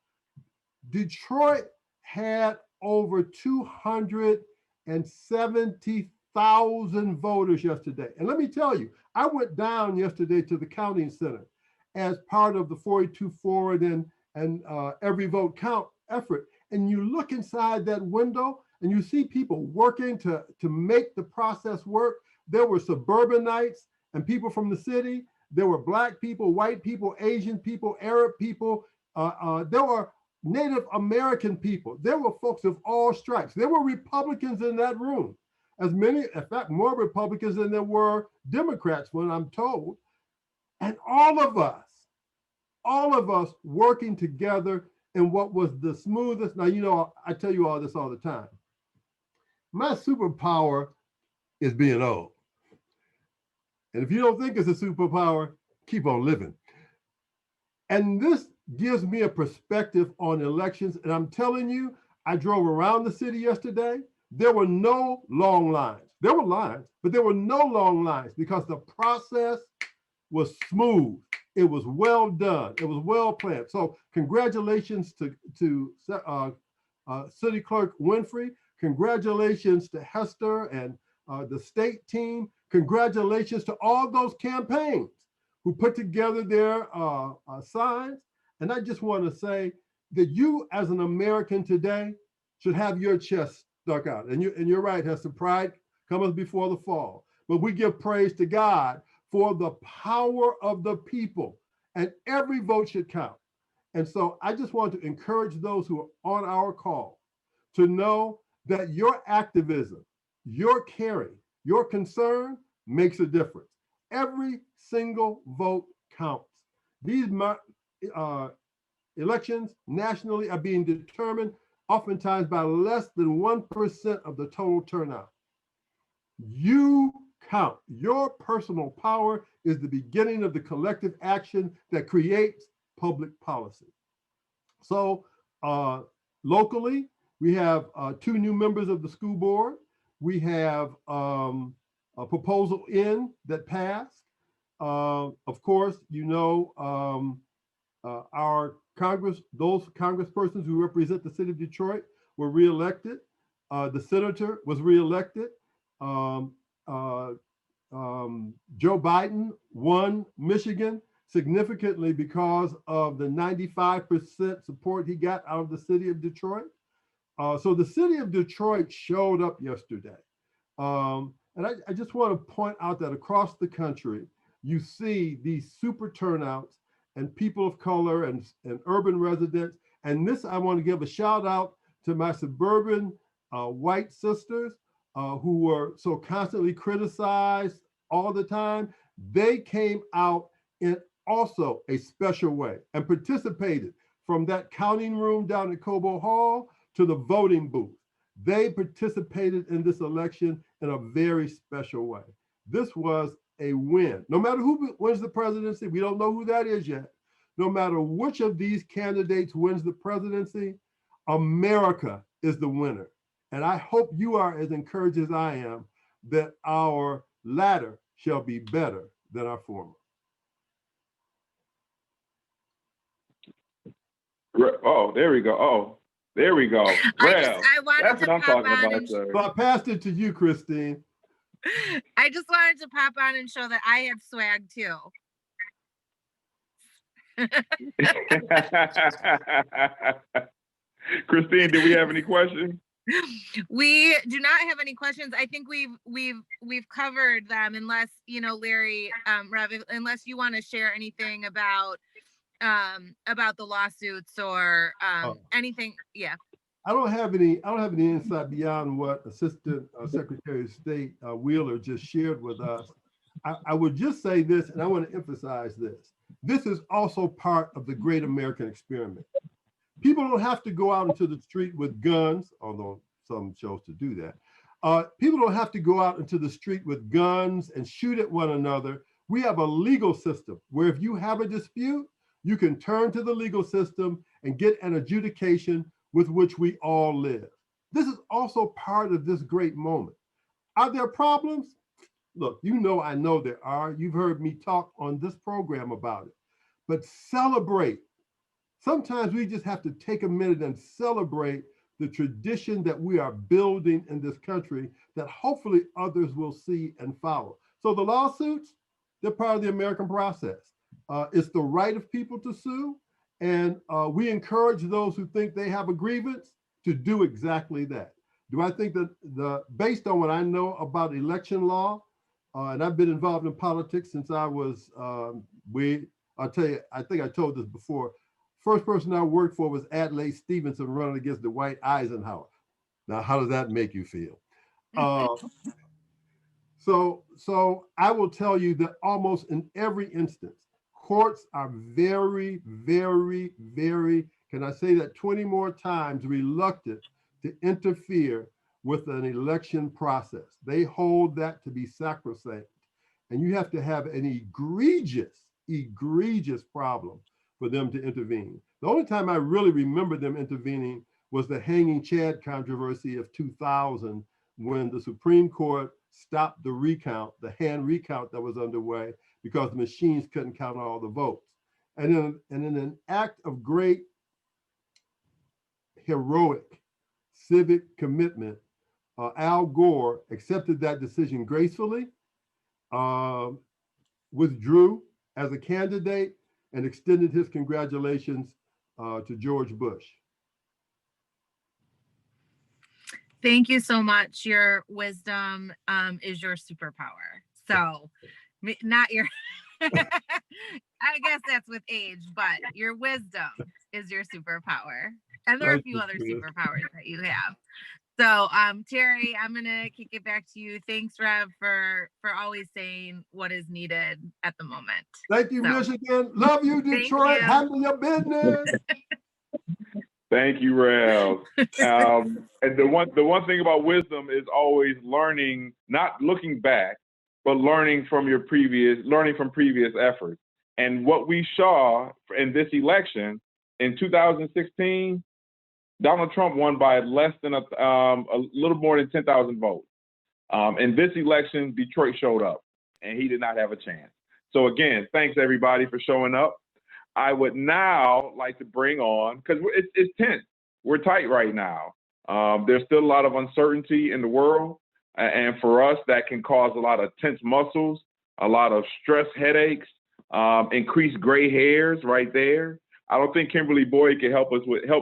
Detroit had over 270,000 voters yesterday. And let me tell you, I went down yesterday to the counting center as part of the 482 Forward and Every Vote Count effort. And you look inside that window and you see people working to make the process work. There were suburbanites and people from the city. There were Black people, white people, Asian people, Arab people. There were Native American people. There were folks of all stripes. There were Republicans in that room, as many, in fact, more Republicans than there were Democrats, when I'm told. And all of us working together in what was the smoothest. Now, you know, I tell you all this all the time. My superpower is being old. And if you don't think it's a superpower, keep on living. And this gives me a perspective on elections. And I'm telling you, I drove around the city yesterday. There were no long lines. There were lines, but there were no long lines because the process was smooth. It was well done. It was well planned. So congratulations to City Clerk Winfrey. Congratulations to Hester and the state team. Congratulations to all those campaigns who put together their signs. And I just want to say that you, as an American today, should have your chest stuck out. And you're right, Hester, pride cometh before the fall. But we give praise to God for the power of the people, and every vote should count. And so I just want to encourage those who are on our call to know that your activism, your caring, your concern makes a difference. Every single vote counts. These elections nationally are being determined oftentimes by less than 1% of the total turnout. You count. Your personal power is the beginning of the collective action that creates public policy. So locally, we have 2 new members of the school board. We have a proposal in that passed. Of course, you know, our those congresspersons who represent the city of Detroit were reelected. The senator was reelected. Joe Biden won Michigan significantly because of the 95% support he got out of the city of Detroit. So the city of Detroit showed up yesterday. And I just want to point out that across the country, you see these super turnouts and people of color and urban residents. And this, I want to give a shout out to my suburban white sisters who were so constantly criticized all the time. They came out in also a special way and participated from that counting room down at Cobo Hall to the voting booth. They participated in this election in a very special way. This was a win. No matter who wins the presidency, we don't know who that is yet. No matter which of these candidates wins the presidency, America is the winner. And I hope you are as encouraged as I am that our latter shall be better than our former. Oh, there we go. Oh, there we go. Well, that's what I'm talking about, sir. So I passed it to you, Christine. I just wanted to pop on and show that I have swag too. Christine, do we have any questions? We do not have any questions. I think we've covered them, unless, you know, Larry, Rev, unless you want to share anything about the lawsuits or anything. Yeah. I don't have any insight beyond what Assistant Secretary of State Wheeler just shared with us. I would just say this, and I want to emphasize this. This is also part of the great American experiment. People don't have to go out into the street with guns, although some chose to do that. People don't have to go out into the street with guns and shoot at one another. We have a legal system where if you have a dispute, you can turn to the legal system and get an adjudication with which we all live. This is also part of this great moment. Are there problems? Look, you know, I know there are. You've heard me talk on this program about it, but celebrate. Sometimes we just have to take a minute and celebrate the tradition that we are building in this country that hopefully others will see and follow. So the lawsuits, they're part of the American process. It's the right of people to sue. And we encourage those who think they have a grievance to do exactly that. Do I think that based on what I know about election law, and I've been involved in politics since I was, I'll tell you, I think I told this before, first person I worked for was Adlai Stevenson running against Dwight Eisenhower. Now, how does that make you feel? So I will tell you that almost in every instance, courts are very, very, very, can I say that 20 more times, reluctant to interfere with an election process. They hold that to be sacrosanct. And you have to have an egregious problem for them to intervene. The only time I really remember them intervening was the hanging Chad controversy of 2000, when the Supreme Court stopped the recount, the hand recount that was underway, because the machines couldn't count all the votes. And in an act of great heroic civic commitment, Al Gore accepted that decision gracefully, withdrew as a candidate, and extended his congratulations to George Bush. Thank you so much. Your wisdom is your superpower. So not your, I guess that's with age, but your wisdom is your superpower. And there are a few other superpowers that you have. So Terry, I'm gonna kick it back to you. Thanks, Rev, for always saying what is needed at the moment. Thank you, Michigan. Love you, Detroit. Handle your business. Thank you, Rev. And the one thing about wisdom is always learning, not looking back, but learning from previous efforts. And what we saw in this election in 2016, Donald Trump won by less than a little more than 10,000 votes. In this election, Detroit showed up, and he did not have a chance. So again, thanks everybody for showing up. I would now like to bring on, because it's tense. We're tight right now. There's still a lot of uncertainty in the world. And for us, that can cause a lot of tense muscles, a lot of stress headaches, increased gray hairs right there. I don't think Kimberly Boyd can help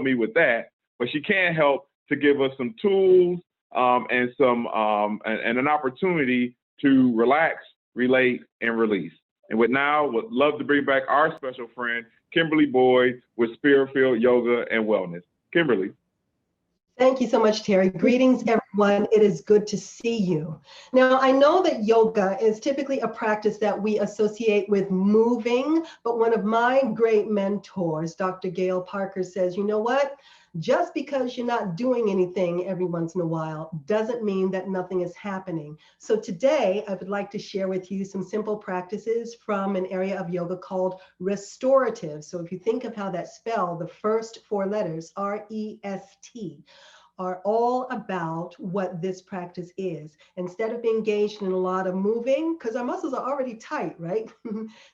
me with that, but she can help to give us some tools and an opportunity to relax, relate, and release. And would love to bring back our special friend, Kimberly Boyd, with Spiritfield Yoga and Wellness. Kimberly. Thank you so much, Terry. Greetings, everyone. One, it is good to see you. Now, I know that yoga is typically a practice that we associate with moving, but one of my great mentors, Dr. Gail Parker, says, you know what? Just because you're not doing anything every once in a while doesn't mean that nothing is happening. So today, I would like to share with you some simple practices from an area of yoga called restorative. So if you think of how that's spelled, the first 4 letters, R-E-S-T, are all about what this practice is. Instead of being engaged in a lot of moving, because our muscles are already tight, right?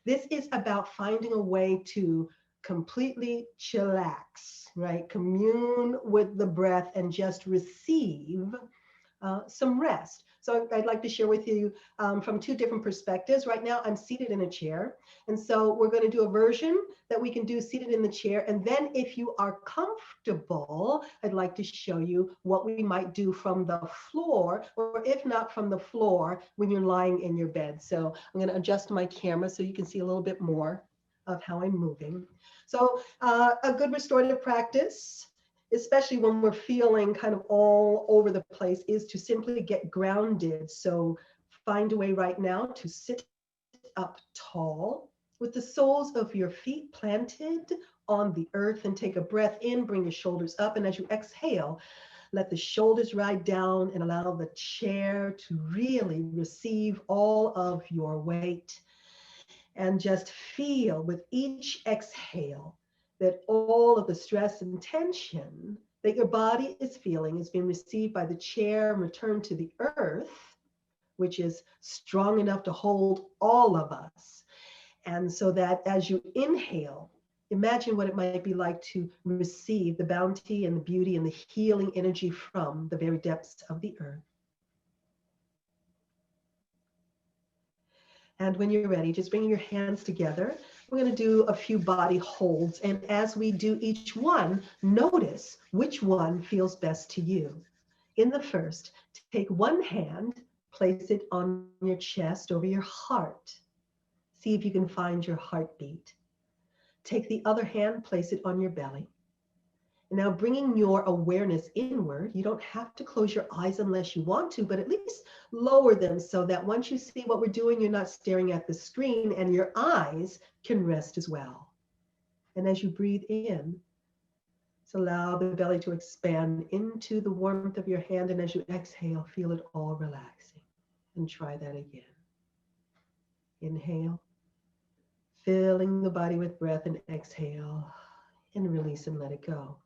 This is about finding a way to completely chillax, right? Commune with the breath and just receive some rest. So I'd like to share with you from 2 different perspectives. Right now, I'm seated in a chair. And so we're going to do a version that we can do seated in the chair. And then if you are comfortable, I'd like to show you what we might do from the floor, or if not from the floor, when you're lying in your bed. So I'm going to adjust my camera so you can see a little bit more of how I'm moving. So a good restorative practice, especially when we're feeling kind of all over the place, is to simply get grounded. So find a way right now to sit up tall with the soles of your feet planted on the earth, and take a breath in, bring your shoulders up. And as you exhale, let the shoulders ride down and allow the chair to really receive all of your weight. And just feel with each exhale that all of the stress and tension that your body is feeling is being received by the chair and returned to the earth, which is strong enough to hold all of us. And so that as you inhale, imagine what it might be like to receive the bounty and the beauty and the healing energy from the very depths of the earth. And when you're ready, just bring your hands together. We're going to do a few body holds. And as we do each one, notice which one feels best to you. In the first, take one hand, place it on your chest over your heart. See if you can find your heartbeat. Take the other hand, place it on your belly. And now bringing your awareness inward, you don't have to close your eyes unless you want to, but at least lower them so that once you see what we're doing, you're not staring at the screen and your eyes can rest as well. And as you breathe in, just allow the belly to expand into the warmth of your hand. And as you exhale, feel it all relaxing. And try that again. Inhale, filling the body with breath, and exhale and release and let it go.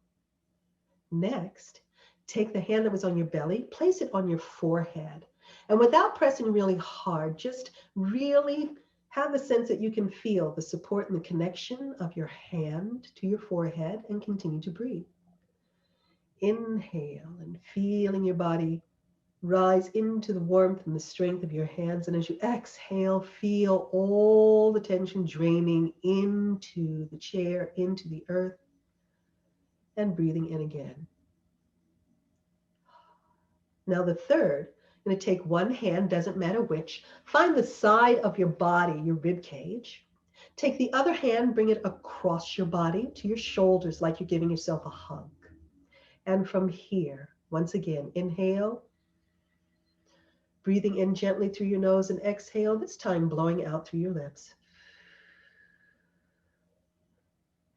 Next, take the hand that was on your belly, place it on your forehead. And without pressing really hard, just really have the sense that you can feel the support and the connection of your hand to your forehead, and continue to breathe. Inhale and feeling your body rise into the warmth and the strength of your hands. And as you exhale, feel all the tension draining into the chair, into the earth. And breathing in again. Now the third, I'm going to take one hand, doesn't matter which, find the side of your body, your rib cage. Take the other hand, bring it across your body to your shoulders like you're giving yourself a hug. And from here, once again, inhale, breathing in gently through your nose, and exhale, this time blowing out through your lips.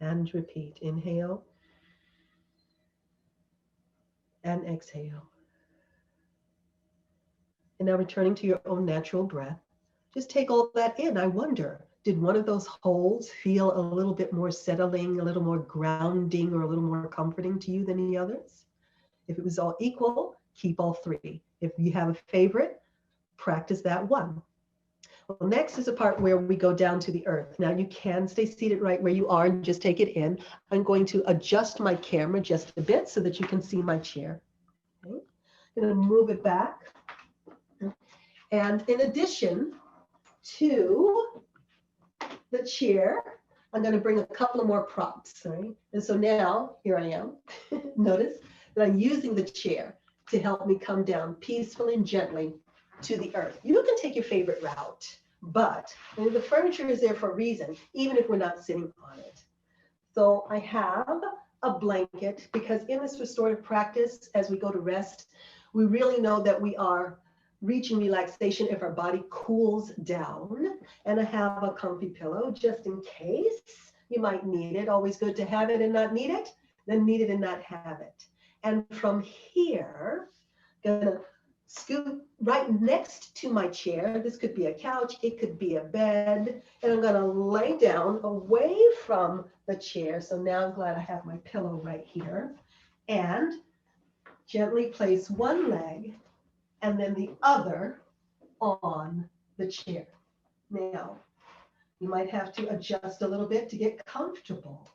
And repeat, inhale. And exhale. And now returning to your own natural breath, just take all that in. I wonder, did one of those holds feel a little bit more settling, a little more grounding, or a little more comforting to you than the others? If it was all equal, keep all 3. If you have a favorite, practice that one. Well, next is a part where we go down to the earth. Now you can stay seated right where you are and just take it in. I'm going to adjust my camera just a bit so that you can see my chair. Okay. I'm going to move it back. And in addition to the chair, I'm going to bring a couple of more props. Right? And so now, here I am. Notice that I'm using the chair to help me come down peacefully and gently to the earth. You can take your favorite route, but the furniture is there for a reason, even if we're not sitting on it. So I have a blanket, because in this restorative practice, as we go to rest, We really know that we are reaching relaxation if our body cools down. And I have a comfy pillow just in case you might need it. Always good to have it and not need it, then need it and not have it. And from here, gonna scoot right next to my chair. This could be a couch, it could be a bed, and I'm gonna lay down away from the chair. So now I'm glad I have my pillow right here. And gently place one leg and then the other on the chair. Now, you might have to adjust a little bit to get comfortable.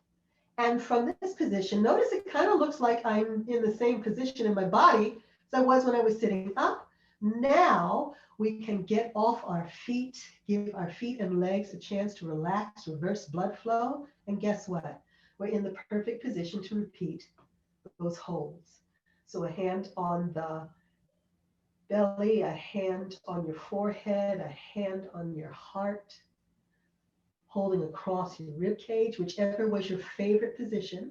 And from this position, notice it kind of looks like I'm in the same position in my body as I was when I was sitting up. Now we can get off our feet, give our feet and legs a chance to relax, reverse blood flow. And guess what? We're in the perfect position to repeat those holds. So a hand on the belly, a hand on your forehead, a hand on your heart, holding across your rib cage, whichever was your favorite position.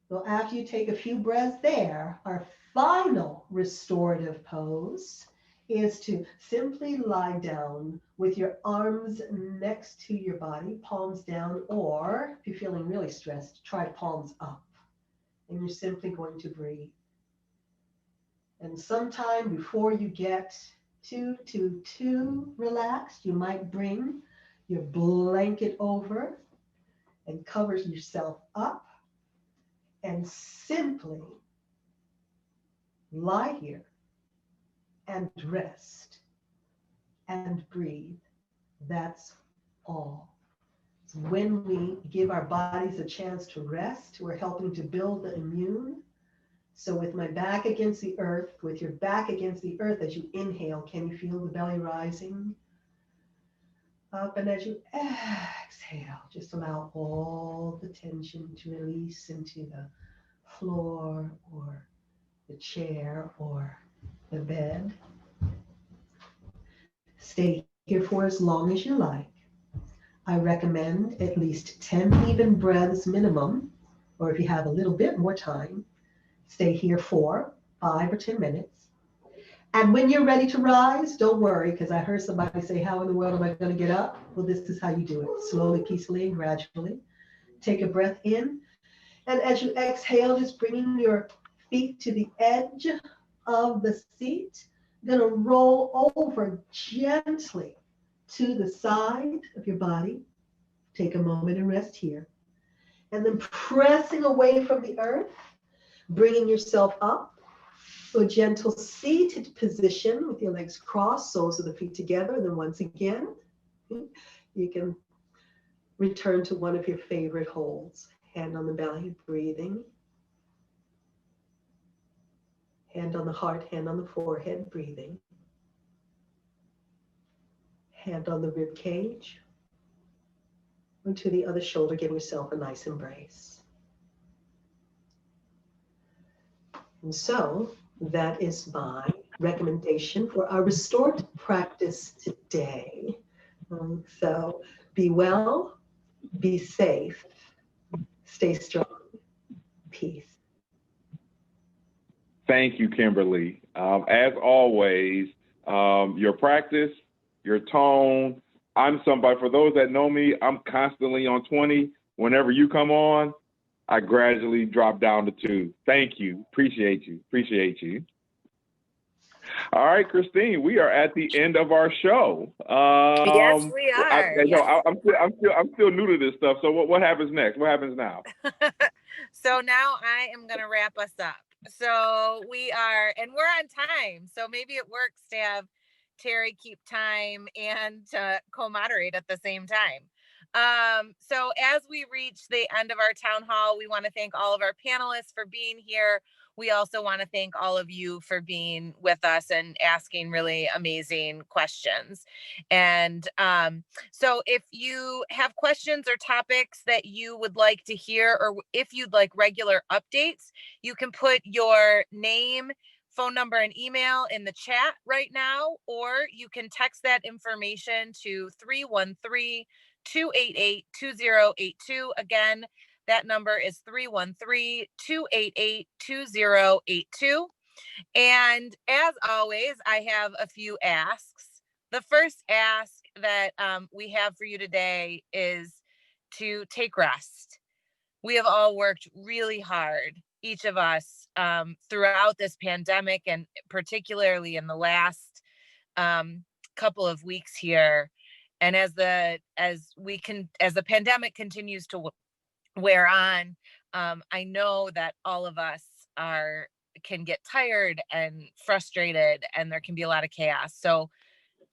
So after you take a few breaths there, our final restorative pose is to simply lie down with your arms next to your body, palms down, or if you're feeling really stressed, try palms up. And you're simply going to breathe. And sometime before you get too relaxed, you might bring your blanket over and cover yourself up and simply lie here and rest and breathe. That's all. So when we give our bodies a chance to rest, we're helping to build the immune. So with my back against the earth, with your back against the earth as you inhale, can you feel the belly rising up? And as you exhale, just allow all the tension to release into the floor or the chair or the bed. Stay here for as long as you like. I recommend at least 10 even breaths minimum, or if you have a little bit more time, stay here for 5 or 10 minutes. And when you're ready to rise, don't worry, because I heard somebody say, how in the world am I going to get up? Well, this is how you do it. Slowly, peacefully, and gradually. Take a breath in. And as you exhale, just bringing your feet to the edge of the seat. You're going to roll over gently to the side of your body. Take a moment and rest here. And then pressing away from the earth, bringing yourself up to a gentle seated position with your legs crossed, soles of the feet together. And then once again, you can return to one of your favorite holds. Hand on the belly, breathing. Hand on the heart, hand on the forehead, breathing. Hand on the rib cage. And to the other shoulder, give yourself a nice embrace. And so that is my recommendation for our restored practice today. So be well, be safe, stay strong, peace. Thank you, Kimberly. As always, your practice, your tone. I'm somebody, for those that know me, I'm constantly on 20. Whenever you come on, I gradually drop down to 2. Thank you. Appreciate you. Appreciate you. All right, Christine, we are at the end of our show. Yes, we are. I'm still new to this stuff. So what happens next? What happens now? So now I am going to wrap us up. So we're on time. So maybe it works to have Terry keep time and co-moderate at the same time. So as we reach the end of our town hall, we want to thank all of our panelists for being here. We also want to thank all of you for being with us and asking really amazing questions. And so if you have questions or topics that you would like to hear, or if you'd like regular updates, you can put your name, phone number, and email in the chat right now, or you can text that information to 313-288-2082. Again, That number is 313-288-2082. And as always, I have a few asks. The first ask that we have for you today is to take rest. We have all worked really hard, each of us, throughout this pandemic, and particularly in the last couple of weeks here. And as the pandemic continues to wear on, I know that all of us can get tired and frustrated, and there can be a lot of chaos. So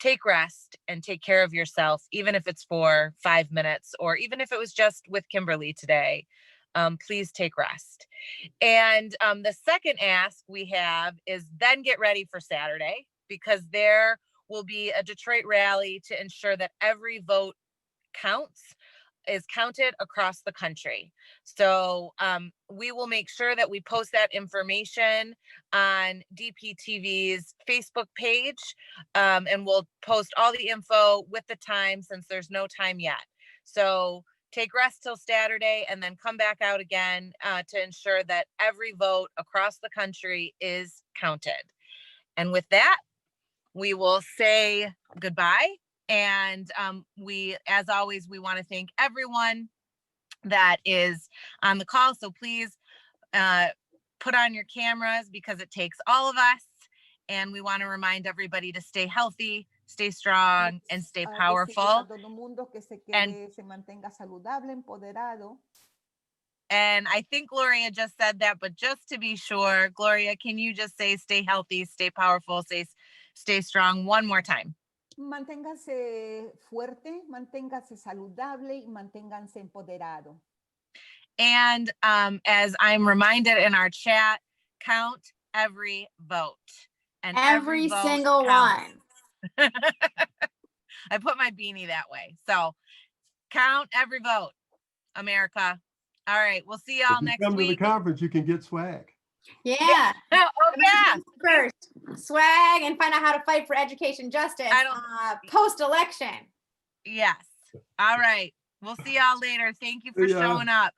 take rest and take care of yourself, even if it's for 5 minutes, or even if it was just with Kimberly today. Please take rest. And the second ask we have is then get ready for Saturday, because there will be a Detroit rally to ensure that every vote is counted across the country. So we will make sure that we post that information on DPTV's Facebook page, and we'll post all the info with the time, since there's no time yet. So take rest till Saturday, and then come back out again to ensure that every vote across the country is counted. And with that, we will say goodbye. And as always, we want to thank everyone that is on the call. So please put on your cameras, because it takes all of us. And we want to remind everybody to stay healthy, stay strong, and stay powerful. And I think Gloria just said that, but just to be sure, Gloria, can you just say stay healthy, stay powerful, stay strong one more time? Manténgase fuerte, manténgase saludable y manténganse empoderado. And as I'm reminded in our chat, count every vote. And Every vote single counts. one. I put my beanie that way. So count every vote, America. All right, we'll see y'all next Come to the week. conference, you can get swag. Yeah. Oh yeah. First, swag, and find out how to fight for education justice post-election. Yes. All right. We'll see y'all later. Thank you for See ya. showing up.